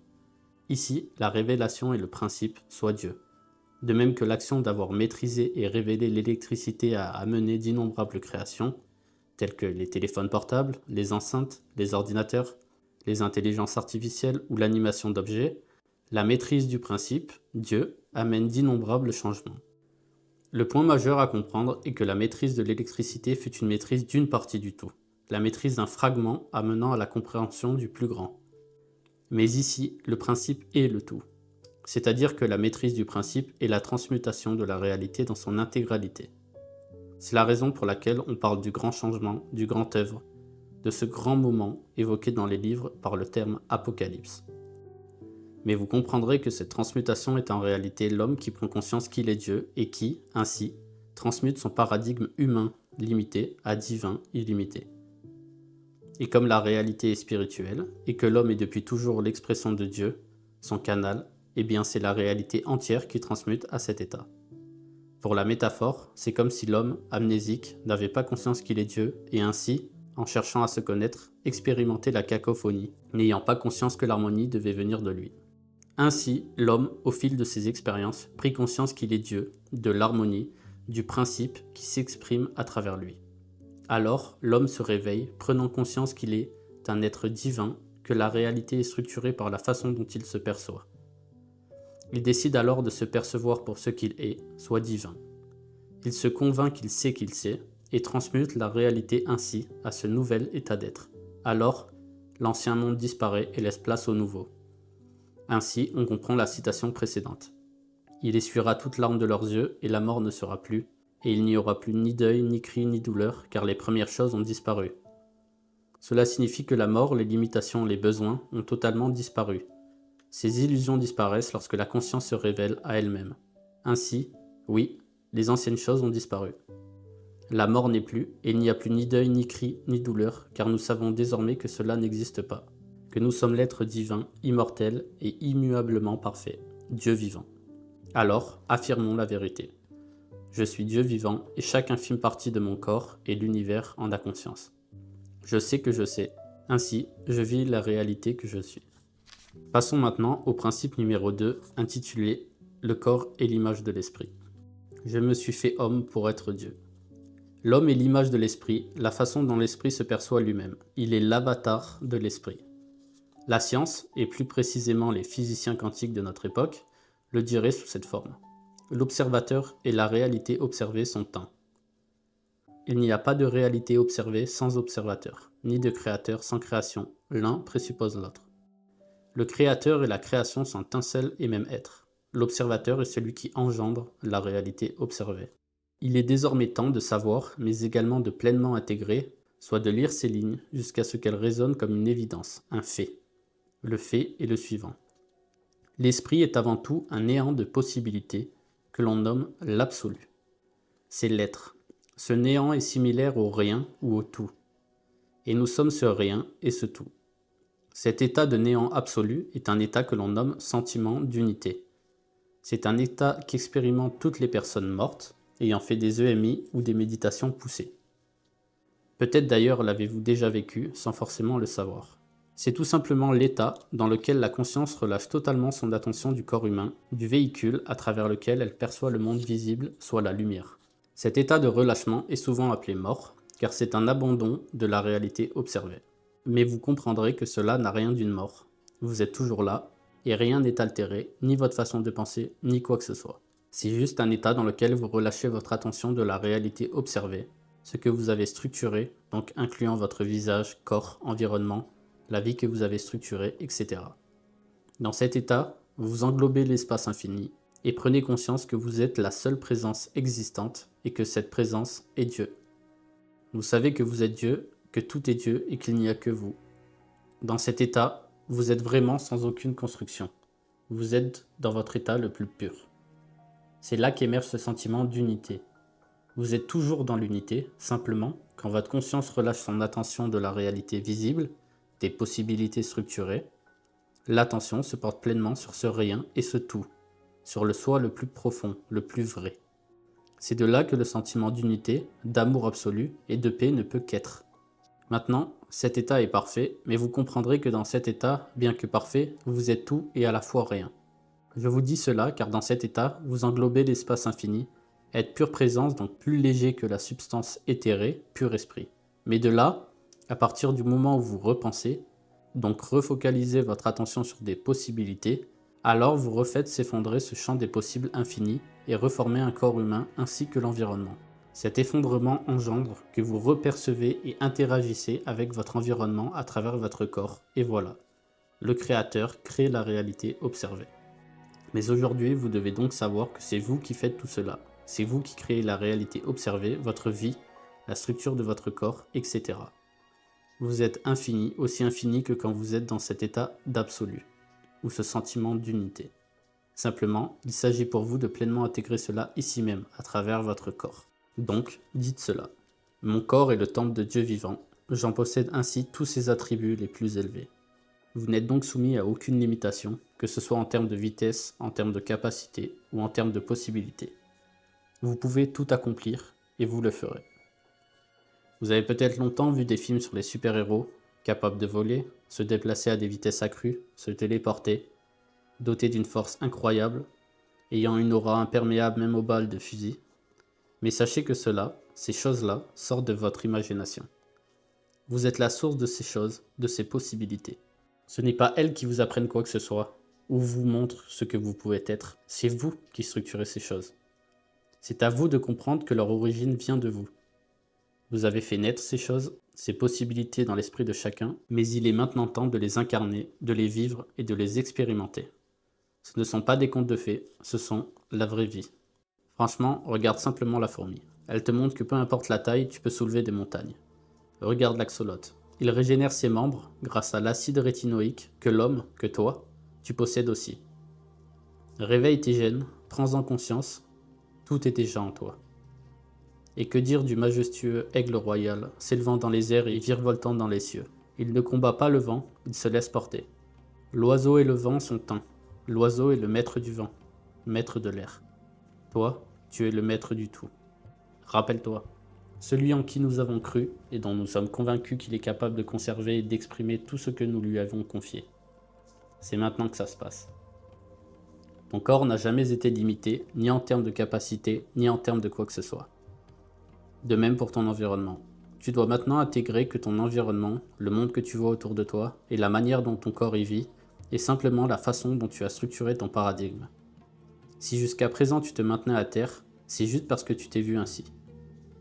Ici, la révélation est le principe, soit Dieu. De même que l'action d'avoir maîtrisé et révélé l'électricité a amené d'innombrables créations, telles que les téléphones portables, les enceintes, les ordinateurs, les intelligences artificielles ou l'animation d'objets, la maîtrise du principe, Dieu, amène d'innombrables changements. Le point majeur à comprendre est que la maîtrise de l'électricité fut une maîtrise d'une partie du tout, la maîtrise d'un fragment amenant à la compréhension du plus grand. Mais ici, le principe est le tout, c'est-à-dire que la maîtrise du principe est la transmutation de la réalité dans son intégralité. C'est la raison pour laquelle on parle du grand changement, du grand œuvre, de ce grand moment évoqué dans les livres par le terme apocalypse. Mais vous comprendrez que cette transmutation est en réalité l'homme qui prend conscience qu'il est Dieu et qui, ainsi, transmute son paradigme humain limité à divin illimité. Et comme la réalité est spirituelle, et que l'homme est depuis toujours l'expression de Dieu, son canal, eh bien c'est la réalité entière qui transmute à cet état. Pour la métaphore, c'est comme si l'homme, amnésique, n'avait pas conscience qu'il est Dieu, et ainsi, en cherchant à se connaître, expérimentait la cacophonie, n'ayant pas conscience que l'harmonie devait venir de lui. Ainsi, l'homme, au fil de ses expériences, prit conscience qu'il est Dieu, de l'harmonie, du principe qui s'exprime à travers lui. Alors, l'homme se réveille, prenant conscience qu'il est un être divin, que la réalité est structurée par la façon dont il se perçoit. Il décide alors de se percevoir pour ce qu'il est, soit divin. Il se convainc qu'il sait, et transmute la réalité ainsi à ce nouvel état d'être. Alors, l'ancien monde disparaît et laisse place au nouveau. Ainsi, on comprend la citation précédente. Il essuiera toute larme de leurs yeux, et la mort ne sera plus, et il n'y aura plus ni deuil, ni cri, ni douleur, car les premières choses ont disparu. Cela signifie que la mort, les limitations, les besoins ont totalement disparu. Ces illusions disparaissent lorsque la conscience se révèle à elle-même. Ainsi, oui, les anciennes choses ont disparu. La mort n'est plus, et il n'y a plus ni deuil, ni cri, ni douleur, car nous savons désormais que cela n'existe pas, que nous sommes l'être divin, immortel et immuablement parfait, Dieu vivant. Alors, affirmons la vérité. Je suis Dieu vivant, et chaque infime partie de mon corps et l'univers en a conscience. Je sais que je sais, ainsi je vis la réalité que je suis. Passons maintenant au principe numéro 2, intitulé « Le corps est l'image de l'esprit ». Je me suis fait homme pour être Dieu. L'homme est l'image de l'esprit, la façon dont l'esprit se perçoit lui-même. Il est l'avatar de l'esprit. La science, et plus précisément les physiciens quantiques de notre époque, le diraient sous cette forme. L'observateur et la réalité observée sont un. Il n'y a pas de réalité observée sans observateur, ni de créateur sans création. L'un présuppose l'autre. Le créateur et la création sont un seul et même être. L'observateur est celui qui engendre la réalité observée. Il est désormais temps de savoir, mais également de pleinement intégrer, soit de lire ces lignes jusqu'à ce qu'elles résonnent comme une évidence, un fait. Le fait est le suivant. L'esprit est avant tout un néant de possibilités que l'on nomme l'absolu. C'est l'être. Ce néant est similaire au rien ou au tout. Et nous sommes ce rien et ce tout. Cet état de néant absolu est un état que l'on nomme sentiment d'unité. C'est un état qu'expérimentent toutes les personnes mortes, ayant fait des EMI ou des méditations poussées. Peut-être d'ailleurs l'avez-vous déjà vécu sans forcément le savoir. C'est tout simplement l'état dans lequel la conscience relâche totalement son attention du corps humain, du véhicule à travers lequel elle perçoit le monde visible, soit la lumière. Cet état de relâchement est souvent appelé mort, car c'est un abandon de la réalité observée. Mais vous comprendrez que cela n'a rien d'une mort. Vous êtes toujours là, et rien n'est altéré, ni votre façon de penser, ni quoi que ce soit. C'est juste un état dans lequel vous relâchez votre attention de la réalité observée, ce que vous avez structuré, donc incluant votre visage, corps, environnement, la vie que vous avez structurée, etc. Dans cet état, vous englobez l'espace infini, et prenez conscience que vous êtes la seule présence existante et que cette présence est Dieu. Vous savez que vous êtes Dieu, que tout est Dieu et qu'il n'y a que vous. Dans cet état, vous êtes vraiment sans aucune construction. Vous êtes dans votre état le plus pur. C'est là qu'émerge ce sentiment d'unité. Vous êtes toujours dans l'unité, simplement, quand votre conscience relâche son attention de la réalité visible, des possibilités structurées, l'attention se porte pleinement sur ce rien et ce tout, sur le soi le plus profond, le plus vrai. C'est de là que le sentiment d'unité, d'amour absolu et de paix ne peut qu'être. Maintenant, cet état est parfait, mais vous comprendrez que dans cet état, bien que parfait, vous êtes tout et à la fois rien. Je vous dis cela car dans cet état, vous englobez l'espace infini, êtes pure présence, donc plus léger que la substance éthérée, pur esprit. Mais de là, à partir du moment où vous repensez, donc refocalisez votre attention sur des possibilités, alors vous refaites s'effondrer ce champ des possibles infinis et reformez un corps humain ainsi que l'environnement. Cet effondrement engendre que vous repercevez et interagissez avec votre environnement à travers votre corps, et voilà. Le Créateur crée la réalité observée. Mais aujourd'hui, vous devez donc savoir que c'est vous qui faites tout cela. C'est vous qui créez la réalité observée, votre vie, la structure de votre corps, etc. Vous êtes infini, aussi infini que quand vous êtes dans cet état d'absolu, ou ce sentiment d'unité. Simplement, il s'agit pour vous de pleinement intégrer cela ici même, à travers votre corps. Donc, dites cela. Mon corps est le temple de Dieu vivant, j'en possède ainsi tous ses attributs les plus élevés. Vous n'êtes donc soumis à aucune limitation, que ce soit en termes de vitesse, en termes de capacité ou en termes de possibilités. Vous pouvez tout accomplir, et vous le ferez. Vous avez peut-être longtemps vu des films sur les super-héros, capables de voler, se déplacer à des vitesses accrues, se téléporter, dotés d'une force incroyable, ayant une aura imperméable même aux balles de fusil. Mais sachez que ces choses-là, sortent de votre imagination. Vous êtes la source de ces choses, de ces possibilités. Ce n'est pas elles qui vous apprennent quoi que ce soit, ou vous montrent ce que vous pouvez être, c'est vous qui structurez ces choses. C'est à vous de comprendre que leur origine vient de vous. Vous avez fait naître ces choses, ces possibilités dans l'esprit de chacun, mais il est maintenant temps de les incarner, de les vivre et de les expérimenter. Ce ne sont pas des contes de fées, ce sont la vraie vie. Franchement, regarde simplement la fourmi. Elle te montre que peu importe la taille, tu peux soulever des montagnes. Regarde l'axolote. Il régénère ses membres grâce à l'acide rétinoïque que l'homme, que toi, tu possèdes aussi. Réveille tes gènes, prends-en conscience, tout est déjà en toi. Et que dire du majestueux aigle royal, s'élevant dans les airs et virevoltant dans les cieux? Il ne combat pas le vent, il se laisse porter. L'oiseau et le vent sont un. L'oiseau est le maître du vent, maître de l'air. Toi, tu es le maître du tout. Rappelle-toi, celui en qui nous avons cru et dont nous sommes convaincus qu'il est capable de conserver et d'exprimer tout ce que nous lui avons confié. C'est maintenant que ça se passe. Ton corps n'a jamais été limité, ni en termes de capacité, ni en termes de quoi que ce soit. De même pour ton environnement. Tu dois maintenant intégrer que ton environnement, le monde que tu vois autour de toi, et la manière dont ton corps y vit, est simplement la façon dont tu as structuré ton paradigme. Si jusqu'à présent tu te maintenais à terre, c'est juste parce que tu t'es vu ainsi.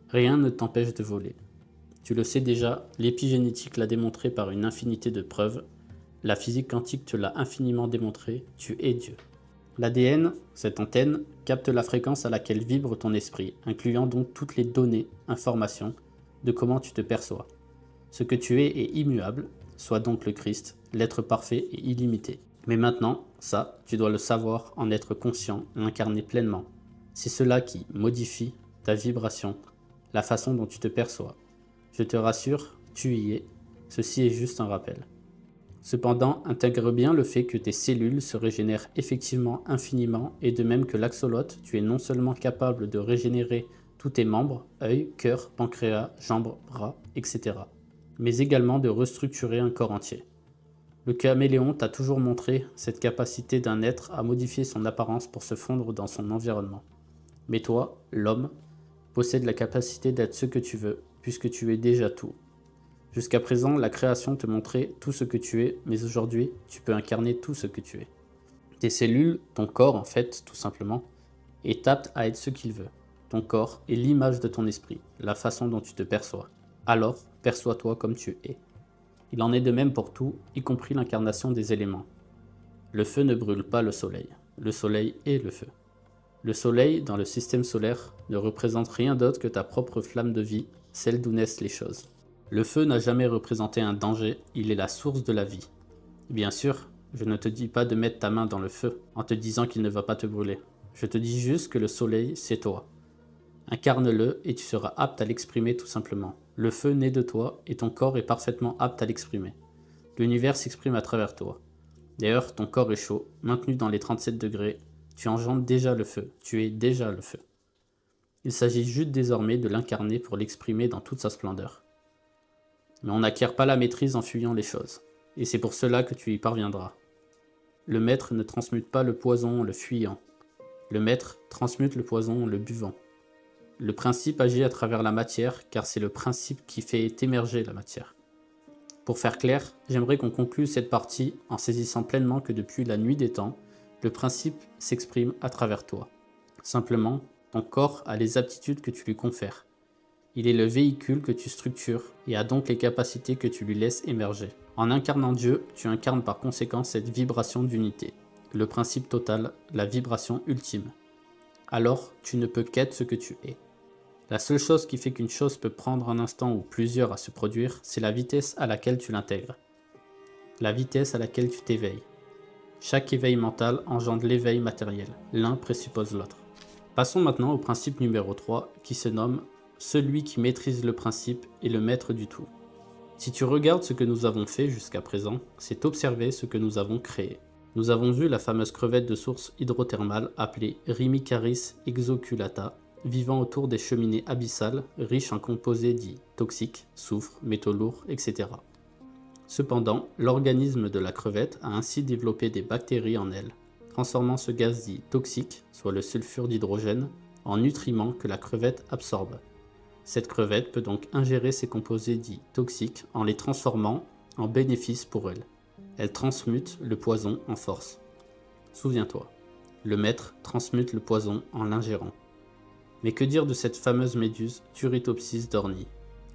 Rien ne t'empêche de voler. Tu le sais déjà, l'épigénétique l'a démontré par une infinité de preuves, la physique quantique te l'a infiniment démontré, tu es Dieu. L'ADN, cette antenne, capte la fréquence à laquelle vibre ton esprit, incluant donc toutes les données, informations, de comment tu te perçois. Ce que tu es est immuable, soit donc le Christ, l'être parfait et illimité. Mais maintenant, ça, tu dois le savoir, en être conscient, l'incarner pleinement. C'est cela qui modifie ta vibration, la façon dont tu te perçois. Je te rassure, tu y es, ceci est juste un rappel. Cependant, intègre bien le fait que tes cellules se régénèrent effectivement infiniment et de même que l'axolote, tu es non seulement capable de régénérer tous tes membres, œil, cœur, pancréas, jambes, bras, etc. mais également de restructurer un corps entier. Le caméléon t'a toujours montré cette capacité d'un être à modifier son apparence pour se fondre dans son environnement. Mais toi, l'homme, possède la capacité d'être ce que tu veux, puisque tu es déjà tout. Jusqu'à présent, la création te montrait tout ce que tu es, mais aujourd'hui, tu peux incarner tout ce que tu es. Tes cellules, ton corps en fait, tout simplement, est apte à être ce qu'il veut. Ton corps est l'image de ton esprit, la façon dont tu te perçois. Alors, perçois-toi comme tu es. Il en est de même pour tout, y compris l'incarnation des éléments. Le feu ne brûle pas le soleil est le feu. Le soleil, dans le système solaire, ne représente rien d'autre que ta propre flamme de vie, celle d'où naissent les choses. Le feu n'a jamais représenté un danger, il est la source de la vie. Bien sûr, je ne te dis pas de mettre ta main dans le feu, en te disant qu'il ne va pas te brûler. Je te dis juste que le soleil, c'est toi. Incarne-le et tu seras apte à l'exprimer tout simplement. Le feu naît de toi et ton corps est parfaitement apte à l'exprimer. L'univers s'exprime à travers toi. D'ailleurs, ton corps est chaud, maintenu dans les 37 degrés. Tu engendres déjà le feu, tu es déjà le feu. Il s'agit juste désormais de l'incarner pour l'exprimer dans toute sa splendeur. Mais on n'acquiert pas la maîtrise en fuyant les choses, et c'est pour cela que tu y parviendras. Le maître ne transmute pas le poison en le fuyant. Le maître transmute le poison en le buvant. Le principe agit à travers la matière, car c'est le principe qui fait émerger la matière. Pour faire clair, j'aimerais qu'on conclue cette partie en saisissant pleinement que depuis la nuit des temps, le principe s'exprime à travers toi. Simplement, ton corps a les aptitudes que tu lui confères. Il est le véhicule que tu structures et a donc les capacités que tu lui laisses émerger. En incarnant Dieu, tu incarnes par conséquent cette vibration d'unité, le principe total, la vibration ultime. Alors, tu ne peux qu'être ce que tu es. La seule chose qui fait qu'une chose peut prendre un instant ou plusieurs à se produire, c'est la vitesse à laquelle tu l'intègres. La vitesse à laquelle tu t'éveilles. Chaque éveil mental engendre l'éveil matériel. L'un présuppose l'autre. Passons maintenant au principe numéro 3 qui se nomme « Celui qui maîtrise le principe est le maître du tout ». Si tu regardes ce que nous avons fait jusqu'à présent, c'est observer ce que nous avons créé. Nous avons vu la fameuse crevette de source hydrothermale appelée Rimicaris exoculata, vivant autour des cheminées abyssales, riches en composés dits toxiques, soufre, métaux lourds, etc. Cependant, l'organisme de la crevette a ainsi développé des bactéries en elle, transformant ce gaz dit toxique, soit le sulfure d'hydrogène, en nutriments que la crevette absorbe. Cette crevette peut donc ingérer ces composés dits toxiques en les transformant en bénéfices pour elle. Elle transmute le poison en force. Souviens-toi, le maître transmute le poison en l'ingérant. Mais que dire de cette fameuse méduse Turritopsis dorni,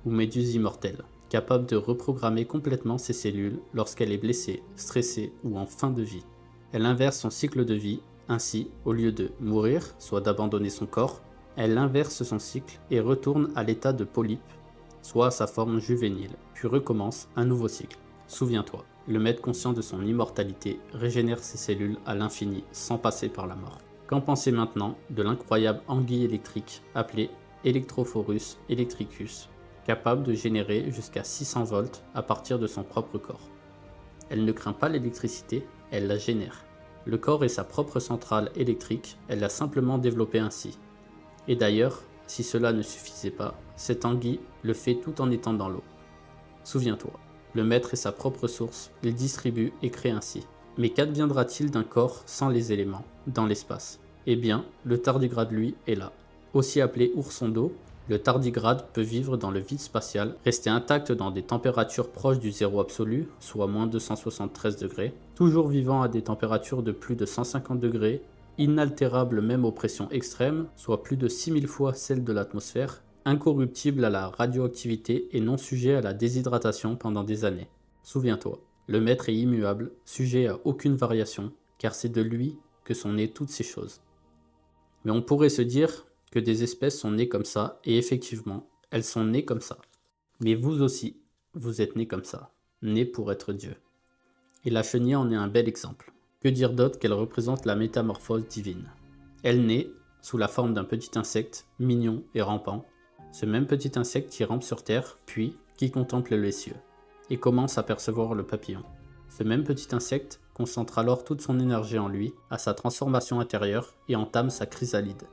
ou méduse immortelle, capable de reprogrammer complètement ses cellules lorsqu'elle est blessée, stressée ou en fin de vie. Elle inverse son cycle de vie, ainsi, au lieu de mourir, soit d'abandonner son corps, elle inverse son cycle et retourne à l'état de polype, soit à sa forme juvénile, puis recommence un nouveau cycle. Souviens-toi, le maître conscient de son immortalité régénère ses cellules à l'infini sans passer par la mort. Qu'en penser maintenant de l'incroyable anguille électrique appelée Electrophorus electricus, capable de générer jusqu'à 600 volts à partir de son propre corps. Elle ne craint pas l'électricité, elle la génère. Le corps est sa propre centrale électrique, elle l'a simplement développée ainsi. Et d'ailleurs, si cela ne suffisait pas, cette anguille le fait tout en étant dans l'eau. Souviens-toi, le maître est sa propre source, il distribue et crée ainsi. Mais qu'adviendra-t-il d'un corps sans les éléments, dans l'espace? Eh bien, le tardigrade lui est là. Aussi appelé ourson d'eau, le tardigrade peut vivre dans le vide spatial, rester intact dans des températures proches du zéro absolu, soit moins 273 degrés, toujours vivant à des températures de plus de 150 degrés, inaltérable même aux pressions extrêmes, soit plus de 6000 fois celles de l'atmosphère, incorruptible à la radioactivité et non sujet à la déshydratation pendant des années. Souviens-toi, le Maître est immuable, sujet à aucune variation, car c'est de lui que sont nées toutes ces choses. Mais on pourrait se dire que des espèces sont nées comme ça, et effectivement, elles sont nées comme ça. Mais vous aussi, vous êtes nés comme ça, nés pour être Dieu. Et la chenille en est un bel exemple. Que dire d'autre qu'elle représente la métamorphose divine? Elle naît sous la forme d'un petit insecte, mignon et rampant, ce même petit insecte qui rampe sur terre, puis qui contemple les cieux, et commence à percevoir le papillon. Ce même petit insecte concentre alors toute son énergie en lui, à sa transformation intérieure, et entame sa chrysalide.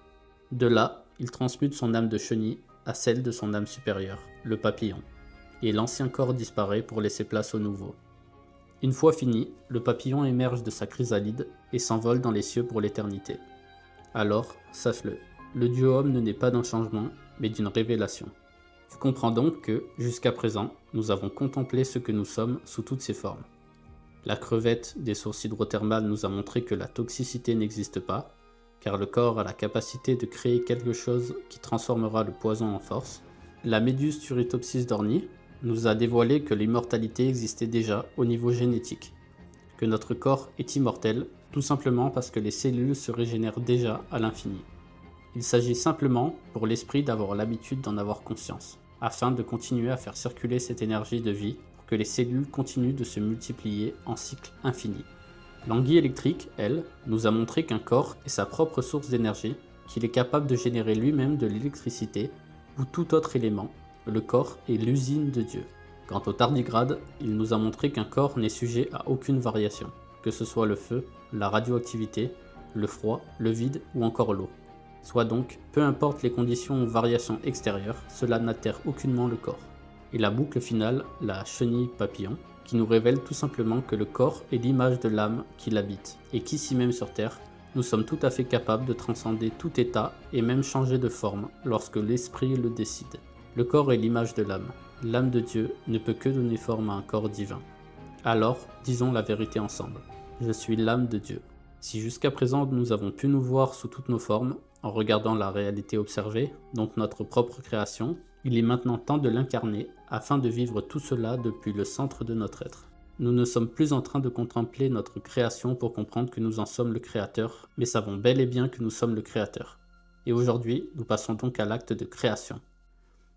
De là, il transmute son âme de chenille à celle de son âme supérieure, le papillon, et l'ancien corps disparaît pour laisser place au nouveau. Une fois fini, le papillon émerge de sa chrysalide et s'envole dans les cieux pour l'éternité. Alors, sache-le, le Dieu homme ne naît pas d'un changement, mais d'une révélation. Tu comprends donc que, jusqu'à présent, nous avons contemplé ce que nous sommes sous toutes ses formes. La crevette des sources hydrothermales nous a montré que la toxicité n'existe pas, car le corps a la capacité de créer quelque chose qui transformera le poison en force. La méduse Turritopsis dorni nous a dévoilé que l'immortalité existait déjà au niveau génétique, que notre corps est immortel, tout simplement parce que les cellules se régénèrent déjà à l'infini. Il s'agit simplement pour l'esprit d'avoir l'habitude d'en avoir conscience, afin de continuer à faire circuler cette énergie de vie pour que les cellules continuent de se multiplier en cycle infini. L'anguille électrique, elle, nous a montré qu'un corps est sa propre source d'énergie, qu'il est capable de générer lui-même de l'électricité ou tout autre élément. Le corps est l'usine de Dieu. Quant au tardigrade, il nous a montré qu'un corps n'est sujet à aucune variation, que ce soit le feu, la radioactivité, le froid, le vide ou encore l'eau. Soit donc, peu importe les conditions ou variations extérieures, cela n'altère aucunement le corps. Et la boucle finale, la chenille papillon, qui nous révèle tout simplement que le corps est l'image de l'âme qui l'habite, et qu'ici même sur Terre, nous sommes tout à fait capables de transcender tout état et même changer de forme lorsque l'esprit le décide. Le corps est l'image de l'âme. L'âme de Dieu ne peut que donner forme à un corps divin. Alors, disons la vérité ensemble. Je suis l'âme de Dieu. Si jusqu'à présent nous avons pu nous voir sous toutes nos formes, en regardant la réalité observée, donc notre propre création, il est maintenant temps de l'incarner afin de vivre tout cela depuis le centre de notre être. Nous ne sommes plus en train de contempler notre création pour comprendre que nous en sommes le créateur, mais savons bel et bien que nous sommes le créateur. Et aujourd'hui, nous passons donc à l'acte de création.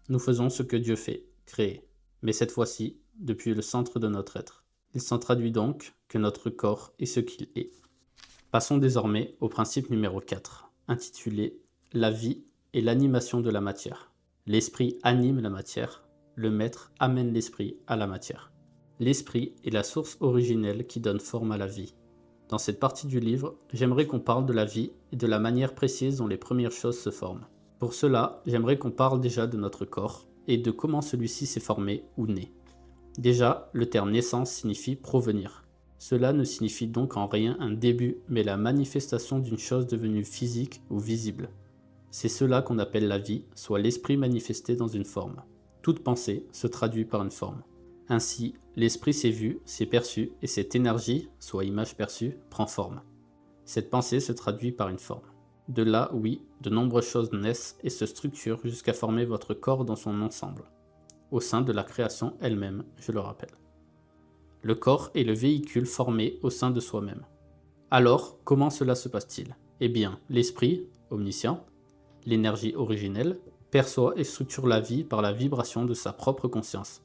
Nous faisons ce que Dieu fait, créer, mais cette fois-ci, depuis le centre de notre être. Il s'en traduit donc que notre corps est ce qu'il est. Passons désormais au principe numéro 4, intitulé « La vie et l'animation de la matière ». L'esprit anime la matière, le maître amène l'esprit à la matière. L'esprit est la source originelle qui donne forme à la vie. Dans cette partie du livre, j'aimerais qu'on parle de la vie et de la manière précise dont les premières choses se forment. Pour cela, j'aimerais qu'on parle déjà de notre corps et de comment celui-ci s'est formé ou né. Déjà, le terme naissance signifie provenir. Cela ne signifie donc en rien un début, mais la manifestation d'une chose devenue physique ou visible. C'est cela qu'on appelle la vie, soit l'esprit manifesté dans une forme. Toute pensée se traduit par une forme. Ainsi, l'esprit s'est vu, s'est perçu, et cette énergie, soit image perçue, prend forme. Cette pensée se traduit par une forme. De là, oui, de nombreuses choses naissent et se structurent jusqu'à former votre corps dans son ensemble, au sein de la création elle-même, je le rappelle. Le corps est le véhicule formé au sein de soi-même. Alors, comment cela se passe-t-il? Eh bien, l'esprit, omniscient, l'énergie originelle, perçoit et structure la vie par la vibration de sa propre conscience.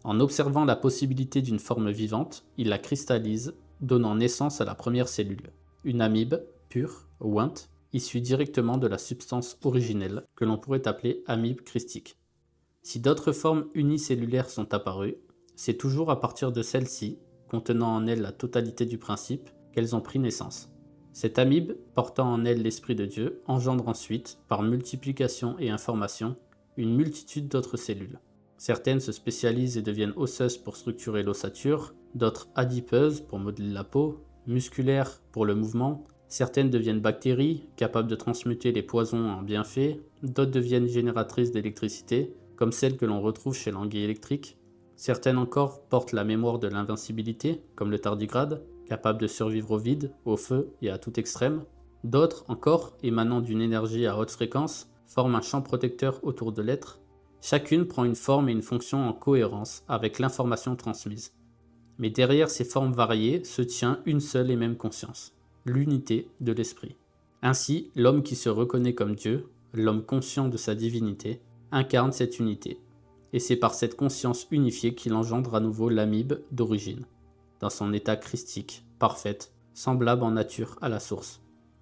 En observant la possibilité d'une forme vivante, il la cristallise, donnant naissance à la première cellule, une amibe pure, oint, issue directement de la substance originelle, que l'on pourrait appeler amibe christique. Si d'autres formes unicellulaires sont apparues, c'est toujours à partir de celles-ci, contenant en elles la totalité du principe, qu'elles ont pris naissance. Cette amibe, portant en elle l'Esprit de Dieu, engendre ensuite, par multiplication et information, une multitude d'autres cellules. Certaines se spécialisent et deviennent osseuses pour structurer l'ossature, d'autres adipeuses pour modeler la peau, musculaires pour le mouvement, certaines deviennent bactéries, capables de transmuter les poisons en bienfaits, d'autres deviennent génératrices d'électricité, comme celles que l'on retrouve chez l'anguille électrique. Certaines encore portent la mémoire de l'invincibilité, comme le tardigrade, capable de survivre au vide, au feu et à tout extrême. D'autres encore, émanant d'une énergie à haute fréquence, forment un champ protecteur autour de l'être, chacune prend une forme et une fonction en cohérence avec l'information transmise. Mais derrière ces formes variées se tient une seule et même conscience, l'unité de l'esprit. Ainsi, l'homme qui se reconnaît comme Dieu, l'homme conscient de sa divinité, incarne cette unité. Et c'est par cette conscience unifiée qu'il engendre à nouveau l'amibe d'origine, dans son état christique, parfaite, semblable en nature à la source.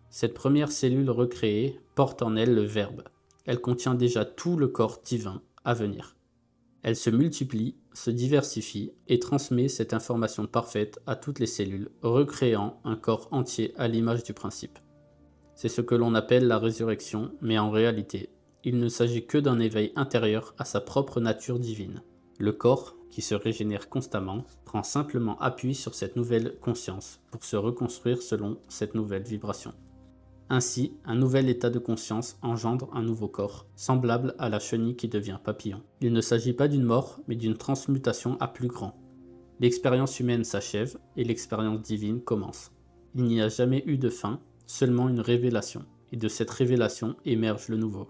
Cette première cellule recréée porte en elle le Verbe. Elle contient déjà tout le corps divin à venir. Elle se multiplie, se diversifie et transmet cette information parfaite à toutes les cellules, recréant un corps entier à l'image du principe. C'est ce que l'on appelle la résurrection, mais en réalité, il ne s'agit que d'un éveil intérieur à sa propre nature divine. Le corps, qui se régénère constamment, prend simplement appui sur cette nouvelle conscience pour se reconstruire selon cette nouvelle vibration. Ainsi, un nouvel état de conscience engendre un nouveau corps, semblable à la chenille qui devient papillon. Il ne s'agit pas d'une mort, mais d'une transmutation à plus grand. L'expérience humaine s'achève et l'expérience divine commence. Il n'y a jamais eu de fin, seulement une révélation, et de cette révélation émerge le nouveau.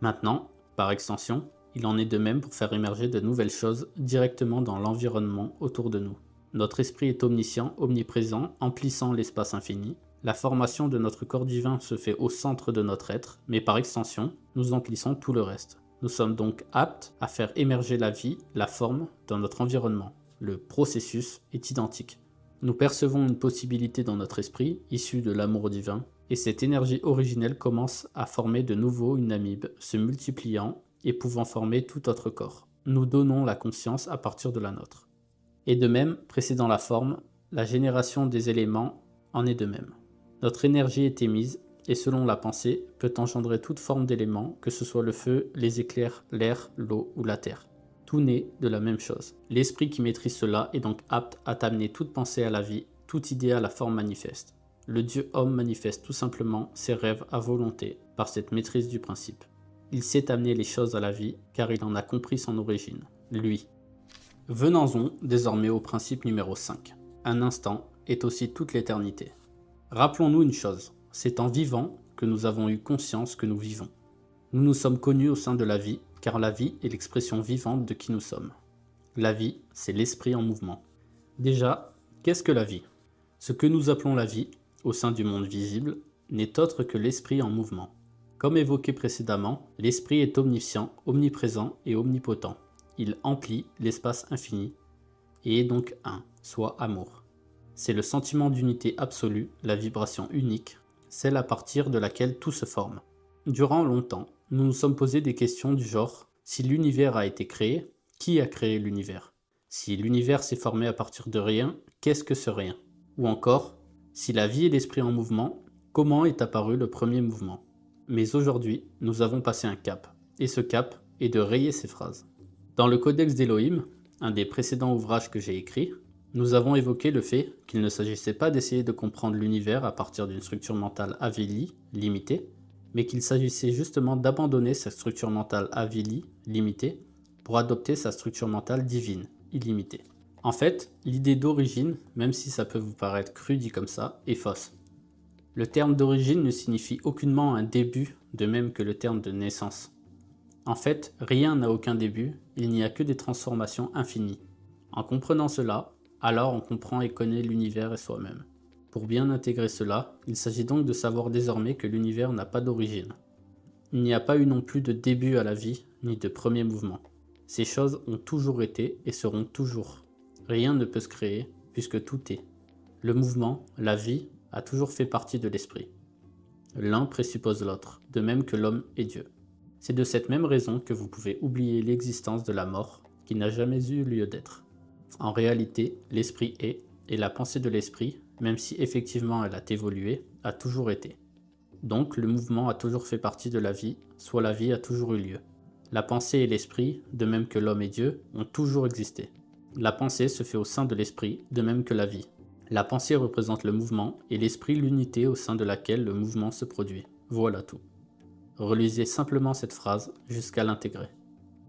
Maintenant, par extension, il en est de même pour faire émerger de nouvelles choses directement dans l'environnement autour de nous. Notre esprit est omniscient, omniprésent, emplissant l'espace infini. La formation de notre corps divin se fait au centre de notre être, mais par extension, nous emplissons tout le reste. Nous sommes donc aptes à faire émerger la vie, la forme, dans notre environnement. Le processus est identique. Nous percevons une possibilité dans notre esprit, issue de l'amour divin, et cette énergie originelle commence à former de nouveau une amibe, se multipliant et pouvant former tout autre corps. Nous donnons la conscience à partir de la nôtre. Et de même, précédant la forme, la génération des éléments en est de même. Notre énergie est émise, et selon la pensée, peut engendrer toute forme d'éléments, que ce soit le feu, les éclairs, l'air, l'eau ou la terre. Tout naît de la même chose. L'esprit qui maîtrise cela est donc apte à t'amener toute pensée à la vie, toute idée à la forme manifeste. Le Dieu homme manifeste tout simplement ses rêves à volonté par cette maîtrise du principe. Il sait amener les choses à la vie car il en a compris son origine, lui. Venons-en désormais au principe numéro 5. Un instant est aussi toute l'éternité. Rappelons-nous une chose, c'est en vivant que nous avons eu conscience que nous vivons. Nous nous sommes connus au sein de la vie, car la vie est l'expression vivante de qui nous sommes. La vie, c'est l'esprit en mouvement. Déjà, qu'est-ce que la vie? Ce que nous appelons la vie, au sein du monde visible, n'est autre que l'esprit en mouvement. Comme évoqué précédemment, l'esprit est omniscient, omniprésent et omnipotent. Il emplit l'espace infini et est donc un, soit amour. C'est le sentiment d'unité absolue, la vibration unique, celle à partir de laquelle tout se forme. Durant longtemps, nous nous sommes posé des questions du genre « Si l'univers a été créé, qui a créé l'univers ? Si l'univers s'est formé à partir de rien, qu'est-ce que ce rien ? Ou encore, si la vie est l'esprit en mouvement, comment est apparu le premier mouvement ? » Mais aujourd'hui, nous avons passé un cap, et ce cap est de rayer ces phrases. Dans le Codex d'Elohim, un des précédents ouvrages que j'ai écrit, nous avons évoqué le fait qu'il ne s'agissait pas d'essayer de comprendre l'univers à partir d'une structure mentale avilie, limitée, mais qu'il s'agissait justement d'abandonner sa structure mentale avilie, limitée, pour adopter sa structure mentale divine, illimitée. En fait, l'idée d'origine, même si ça peut vous paraître cru dit comme ça, est fausse. Le terme d'origine ne signifie aucunement un début, de même que le terme de naissance. En fait, rien n'a aucun début, il n'y a que des transformations infinies. En comprenant cela, alors on comprend et connaît l'univers et soi-même. Pour bien intégrer cela, il s'agit donc de savoir désormais que l'univers n'a pas d'origine. Il n'y a pas eu non plus de début à la vie, ni de premier mouvement. Ces choses ont toujours été et seront toujours. Rien ne peut se créer, puisque tout est. Le mouvement, la vie, a toujours fait partie de l'esprit. L'un présuppose l'autre, de même que l'homme est Dieu. C'est de cette même raison que vous pouvez oublier l'existence de la mort, qui n'a jamais eu lieu d'être. En réalité, l'esprit est, et la pensée de l'esprit, même si effectivement elle a évolué, a toujours été. Donc le mouvement a toujours fait partie de la vie, soit la vie a toujours eu lieu. La pensée et l'esprit, de même que l'homme et Dieu, ont toujours existé. La pensée se fait au sein de l'esprit, de même que la vie. La pensée représente le mouvement et l'esprit l'unité au sein de laquelle le mouvement se produit. Voilà tout. Relisez simplement cette phrase jusqu'à l'intégrer.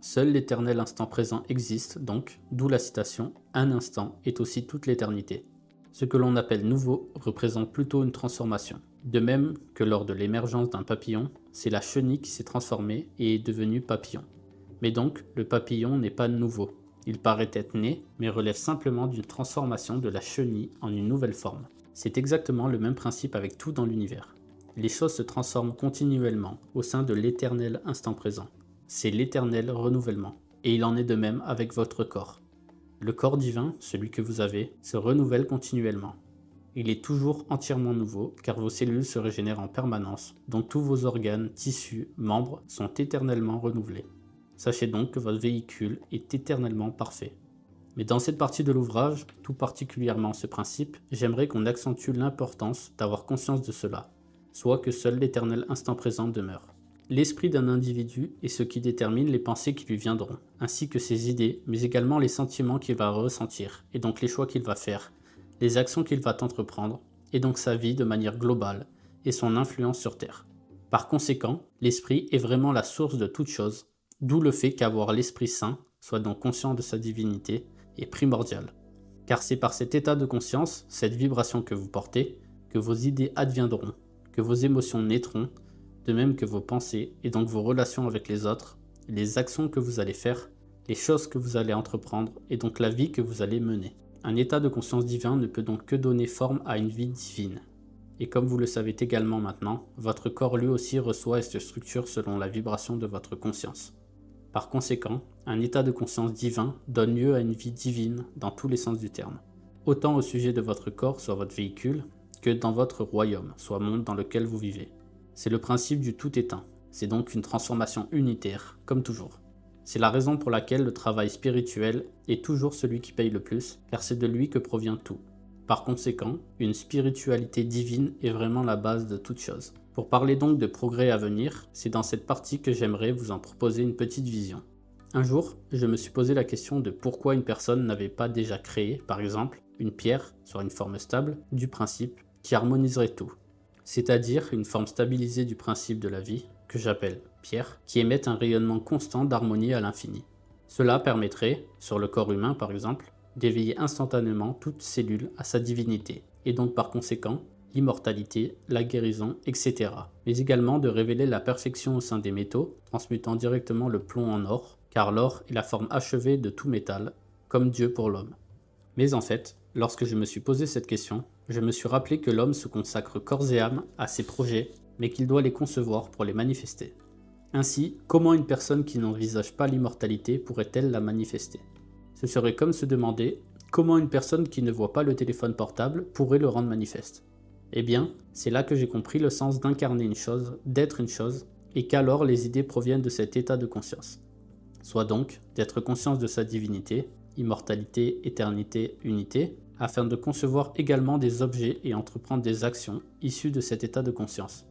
Seul l'éternel instant présent existe donc, d'où la citation « Un instant est aussi toute l'éternité ». Ce que l'on appelle nouveau représente plutôt une transformation. De même que lors de l'émergence d'un papillon, c'est la chenille qui s'est transformée et est devenue papillon. Mais donc, le papillon n'est pas nouveau. Il paraît être né, mais relève simplement d'une transformation de la chenille en une nouvelle forme. C'est exactement le même principe avec tout dans l'univers. Les choses se transforment continuellement au sein de l'éternel instant présent. C'est l'éternel renouvellement. Et il en est de même avec votre corps. Le corps divin, celui que vous avez, se renouvelle continuellement. Il est toujours entièrement nouveau car vos cellules se régénèrent en permanence, donc tous vos organes, tissus, membres sont éternellement renouvelés. Sachez donc que votre véhicule est éternellement parfait. Mais dans cette partie de l'ouvrage, tout particulièrement ce principe, j'aimerais qu'on accentue l'importance d'avoir conscience de cela, soit que seul l'éternel instant présent demeure. L'esprit d'un individu est ce qui détermine les pensées qui lui viendront, ainsi que ses idées, mais également les sentiments qu'il va ressentir, et donc les choix qu'il va faire, les actions qu'il va entreprendre, et donc sa vie de manière globale, et son influence sur Terre. Par conséquent, l'esprit est vraiment la source de toute chose, d'où le fait qu'avoir l'Esprit Saint, soit donc conscient de sa divinité, est primordial. Car c'est par cet état de conscience, cette vibration que vous portez, que vos idées adviendront, que vos émotions naîtront, de même que vos pensées et donc vos relations avec les autres, les actions que vous allez faire, les choses que vous allez entreprendre et donc la vie que vous allez mener. Un état de conscience divin ne peut donc que donner forme à une vie divine. Et comme vous le savez également maintenant, votre corps lui aussi reçoit et se structure selon la vibration de votre conscience. Par conséquent, un état de conscience divin donne lieu à une vie divine dans tous les sens du terme. Autant au sujet de votre corps, soit votre véhicule, que dans votre royaume, soit monde dans lequel vous vivez. C'est le principe du tout éteint. C'est donc une transformation unitaire, comme toujours. C'est la raison pour laquelle le travail spirituel est toujours celui qui paye le plus, car c'est de lui que provient tout. Par conséquent, une spiritualité divine est vraiment la base de toute chose. Pour parler donc de progrès à venir, c'est dans cette partie que j'aimerais vous en proposer une petite vision. Un jour, je me suis posé la question de pourquoi une personne n'avait pas déjà créé, par exemple, une pierre, soit une forme stable, du principe, qui harmoniserait tout. C'est-à-dire une forme stabilisée du principe de la vie, que j'appelle pierre, qui émette un rayonnement constant d'harmonie à l'infini. Cela permettrait, sur le corps humain par exemple, d'éveiller instantanément toute cellule à sa divinité, et donc par conséquent, l'immortalité, la guérison, etc. Mais également de révéler la perfection au sein des métaux, transmutant directement le plomb en or, car l'or est la forme achevée de tout métal, comme Dieu pour l'homme. Mais en fait, lorsque je me suis posé cette question, je me suis rappelé que l'homme se consacre corps et âme à ses projets, mais qu'il doit les concevoir pour les manifester. Ainsi, comment une personne qui n'envisage pas l'immortalité pourrait-elle la manifester? Ce serait comme se demander comment une personne qui ne voit pas le téléphone portable pourrait le rendre manifeste. Eh bien, c'est là que j'ai compris le sens d'incarner une chose, d'être une chose, et qu'alors les idées proviennent de cet état de conscience. Soit donc d'être conscience de sa divinité, immortalité, éternité, unité, afin de concevoir également des objets et entreprendre des actions issues de cet état de conscience.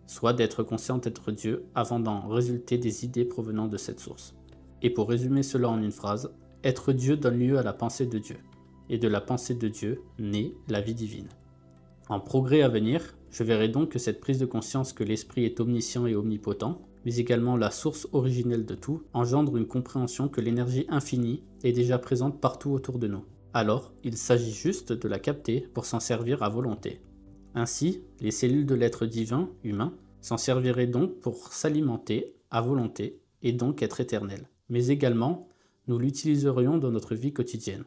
Soit d'être conscient d'être Dieu avant d'en résulter des idées provenant de cette source. Et pour résumer cela en une phrase, être Dieu donne lieu à la pensée de Dieu, et de la pensée de Dieu naît la vie divine. En progrès à venir, je verrai donc que cette prise de conscience que l'esprit est omniscient et omnipotent, mais également la source originelle de tout, engendre une compréhension que l'énergie infinie est déjà présente partout autour de nous. Alors, il s'agit juste de la capter pour s'en servir à volonté. Ainsi, les cellules de l'être divin, humain, s'en serviraient donc pour s'alimenter à volonté et donc être éternelles. Mais également, nous l'utiliserions dans notre vie quotidienne.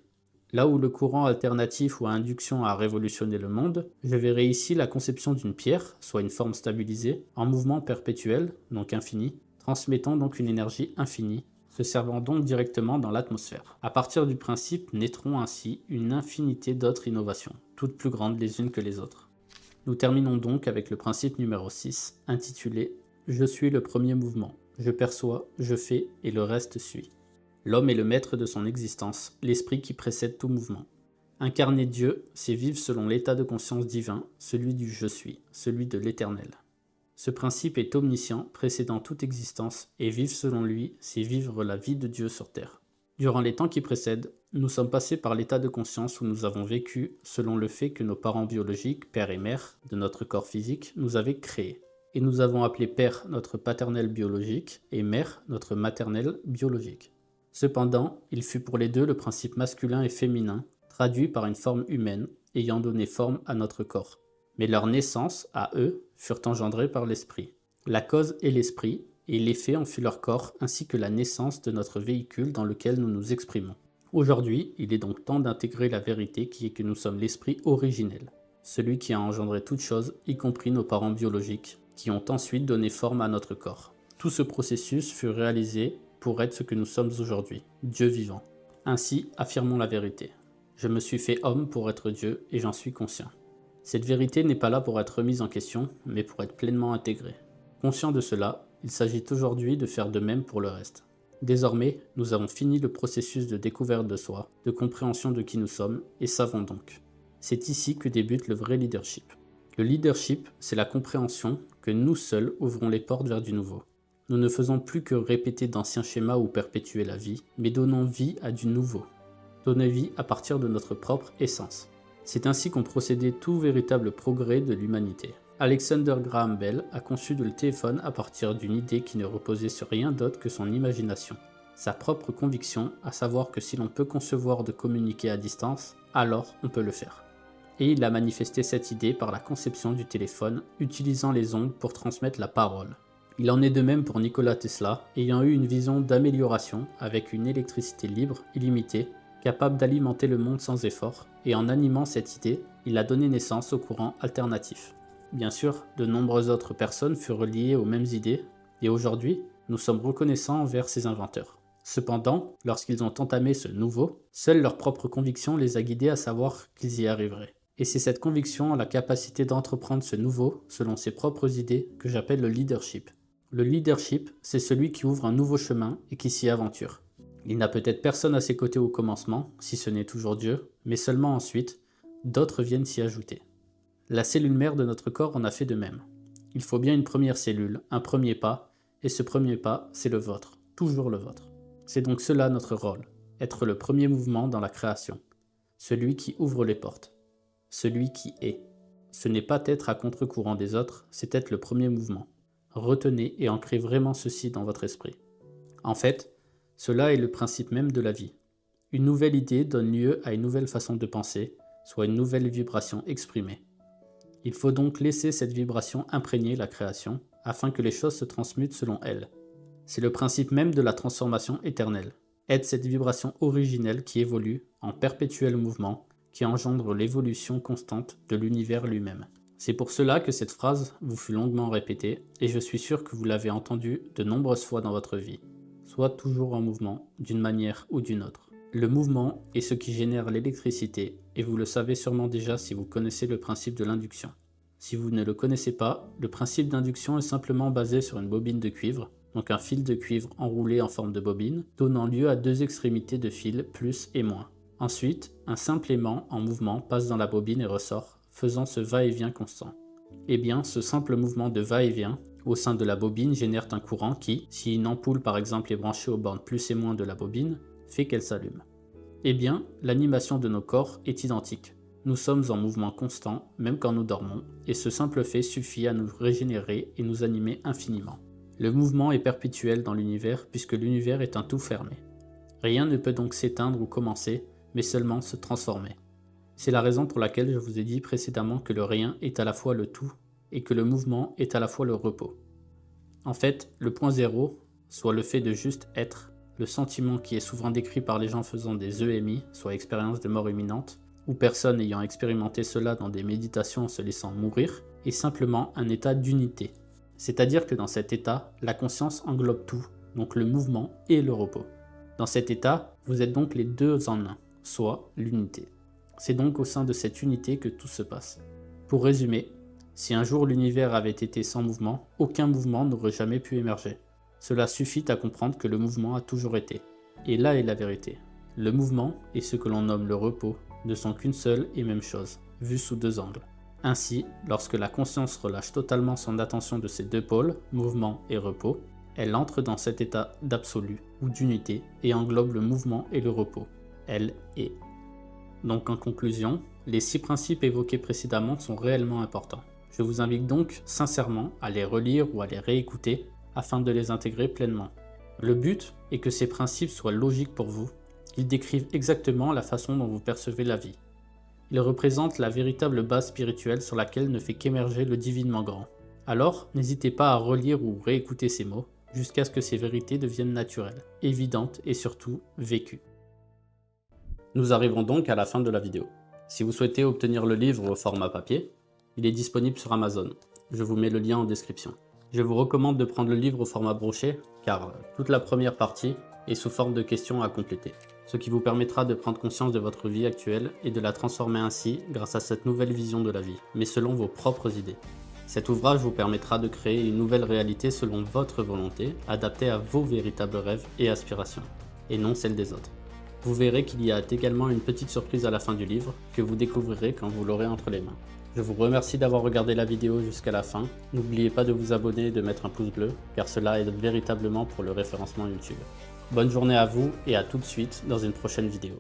Là où le courant alternatif ou à induction a révolutionné le monde, je verrai ici la conception d'une pierre, soit une forme stabilisée, en mouvement perpétuel, donc infini, transmettant donc une énergie infinie, se servant donc directement dans l'atmosphère. À partir du principe naîtront ainsi une infinité d'autres innovations, toutes plus grandes les unes que les autres. Nous terminons donc avec le principe numéro 6, intitulé « Je suis le premier mouvement, je perçois, je fais et le reste suit ». L'homme est le maître de son existence, l'esprit qui précède tout mouvement. Incarner Dieu, c'est vivre selon l'état de conscience divin, celui du « je suis », celui de l'éternel. Ce principe est omniscient, précédant toute existence, et vivre selon lui, c'est vivre la vie de Dieu sur terre. Durant les temps qui précèdent, nous sommes passés par l'état de conscience où nous avons vécu selon le fait que nos parents biologiques, père et mère, de notre corps physique, nous avaient créés. Et nous avons appelé père notre paternel biologique et mère notre maternelle biologique. Cependant, il fut pour les deux le principe masculin et féminin, traduit par une forme humaine, ayant donné forme à notre corps. Mais leur naissance, à eux, furent engendrées par l'esprit. La cause est l'esprit, et l'effet en fut leur corps, ainsi que la naissance de notre véhicule dans lequel nous nous exprimons. Aujourd'hui, il est donc temps d'intégrer la vérité qui est que nous sommes l'esprit originel, celui qui a engendré toute chose, y compris nos parents biologiques, qui ont ensuite donné forme à notre corps. Tout ce processus fut réalisé pour être ce que nous sommes aujourd'hui, Dieu vivant. Ainsi, affirmons la vérité. Je me suis fait homme pour être Dieu et j'en suis conscient. Cette vérité n'est pas là pour être remise en question, mais pour être pleinement intégrée. Conscient de cela, il s'agit aujourd'hui de faire de même pour le reste. Désormais, nous avons fini le processus de découverte de soi, de compréhension de qui nous sommes, et savons donc. C'est ici que débute le vrai leadership. Le leadership, c'est la compréhension que nous seuls ouvrons les portes vers du nouveau. Nous ne faisons plus que répéter d'anciens schémas ou perpétuer la vie, mais donnons vie à du nouveau. Donner vie à partir de notre propre essence. C'est ainsi qu'ont procédé tout véritable progrès de l'humanité. Alexander Graham Bell a conçu le téléphone à partir d'une idée qui ne reposait sur rien d'autre que son imagination. Sa propre conviction, à savoir que si l'on peut concevoir de communiquer à distance, alors on peut le faire. Et il a manifesté cette idée par la conception du téléphone, utilisant les ondes pour transmettre la parole. Il en est de même pour Nikola Tesla, ayant eu une vision d'amélioration avec une électricité libre, illimitée, capable d'alimenter le monde sans effort, et en animant cette idée, il a donné naissance au courant alternatif. Bien sûr, de nombreuses autres personnes furent liées aux mêmes idées, et aujourd'hui, nous sommes reconnaissants envers ces inventeurs. Cependant, lorsqu'ils ont entamé ce nouveau, seule leur propre conviction les a guidés à savoir qu'ils y arriveraient. Et c'est cette conviction en la capacité d'entreprendre ce nouveau, selon ses propres idées, que j'appelle le leadership. Le leadership, c'est celui qui ouvre un nouveau chemin et qui s'y aventure. Il n'a peut-être personne à ses côtés au commencement, si ce n'est toujours Dieu, mais seulement ensuite, d'autres viennent s'y ajouter. La cellule mère de notre corps en a fait de même. Il faut bien une première cellule, un premier pas, et ce premier pas, c'est le vôtre, toujours le vôtre. C'est donc cela notre rôle, être le premier mouvement dans la création, celui qui ouvre les portes, celui qui est. Ce n'est pas être à contre-courant des autres, c'est être le premier mouvement. Retenez et ancrez vraiment ceci dans votre esprit. En fait, cela est le principe même de la vie. Une nouvelle idée donne lieu à une nouvelle façon de penser, soit une nouvelle vibration exprimée. Il faut donc laisser cette vibration imprégner la création, afin que les choses se transmutent selon elle. C'est le principe même de la transformation éternelle. Être cette vibration originelle qui évolue, en perpétuel mouvement, qui engendre l'évolution constante de l'univers lui-même. C'est pour cela que cette phrase vous fut longuement répétée, et je suis sûr que vous l'avez entendue de nombreuses fois dans votre vie. Sois toujours en mouvement, d'une manière ou d'une autre. Le mouvement est ce qui génère l'électricité, et vous le savez sûrement déjà si vous connaissez le principe de l'induction. Si vous ne le connaissez pas, le principe d'induction est simplement basé sur une bobine de cuivre, donc un fil de cuivre enroulé en forme de bobine, donnant lieu à deux extrémités de fil, plus et moins. Ensuite, un simple aimant en mouvement passe dans la bobine et ressort, faisant ce va-et-vient constant. Eh bien, ce simple mouvement de va-et-vient au sein de la bobine génère un courant qui, si une ampoule par exemple est branchée aux bornes plus et moins de la bobine, fait qu'elle s'allume. Eh bien, l'animation de nos corps est identique. Nous sommes en mouvement constant, même quand nous dormons, et ce simple fait suffit à nous régénérer et nous animer infiniment. Le mouvement est perpétuel dans l'univers puisque l'univers est un tout fermé. Rien ne peut donc s'éteindre ou commencer, mais seulement se transformer. C'est la raison pour laquelle je vous ai dit précédemment que le rien est à la fois le tout et que le mouvement est à la fois le repos. En fait, le point zéro, soit le fait de juste être, le sentiment qui est souvent décrit par les gens faisant des EMI, soit expériences de mort imminente, ou personnes ayant expérimenté cela dans des méditations en se laissant mourir, est simplement un état d'unité. C'est-à-dire que dans cet état, la conscience englobe tout, donc le mouvement et le repos. Dans cet état, vous êtes donc les deux en un, soit l'unité. C'est donc au sein de cette unité que tout se passe. Pour résumer, si un jour l'univers avait été sans mouvement, aucun mouvement n'aurait jamais pu émerger. Cela suffit à comprendre que le mouvement a toujours été. Et là est la vérité. Le mouvement et ce que l'on nomme le repos ne sont qu'une seule et même chose, vue sous deux angles. Ainsi, lorsque la conscience relâche totalement son attention de ces deux pôles, mouvement et repos, elle entre dans cet état d'absolu ou d'unité et englobe le mouvement et le repos. Elle est. Donc en conclusion, les 6 principes évoqués précédemment sont réellement importants. Je vous invite donc sincèrement à les relire ou à les réécouter afin de les intégrer pleinement. Le but est que ces principes soient logiques pour vous, qu'ils décrivent exactement la façon dont vous percevez la vie. Il représente la véritable base spirituelle sur laquelle ne fait qu'émerger le divinement grand. Alors, n'hésitez pas à relire ou réécouter ces mots, jusqu'à ce que ces vérités deviennent naturelles, évidentes et surtout vécues. Nous arrivons donc à la fin de la vidéo. Si vous souhaitez obtenir le livre au format papier, il est disponible sur Amazon. Je vous mets le lien en description. Je vous recommande de prendre le livre au format broché, car toute la première partie est sous forme de questions à compléter, ce qui vous permettra de prendre conscience de votre vie actuelle et de la transformer ainsi grâce à cette nouvelle vision de la vie, mais selon vos propres idées. Cet ouvrage vous permettra de créer une nouvelle réalité selon votre volonté, adaptée à vos véritables rêves et aspirations, et non celles des autres. Vous verrez qu'il y a également une petite surprise à la fin du livre, que vous découvrirez quand vous l'aurez entre les mains. Je vous remercie d'avoir regardé la vidéo jusqu'à la fin. N'oubliez pas de vous abonner et de mettre un pouce bleu, car cela aide véritablement pour le référencement YouTube. Bonne journée à vous et à tout de suite dans une prochaine vidéo.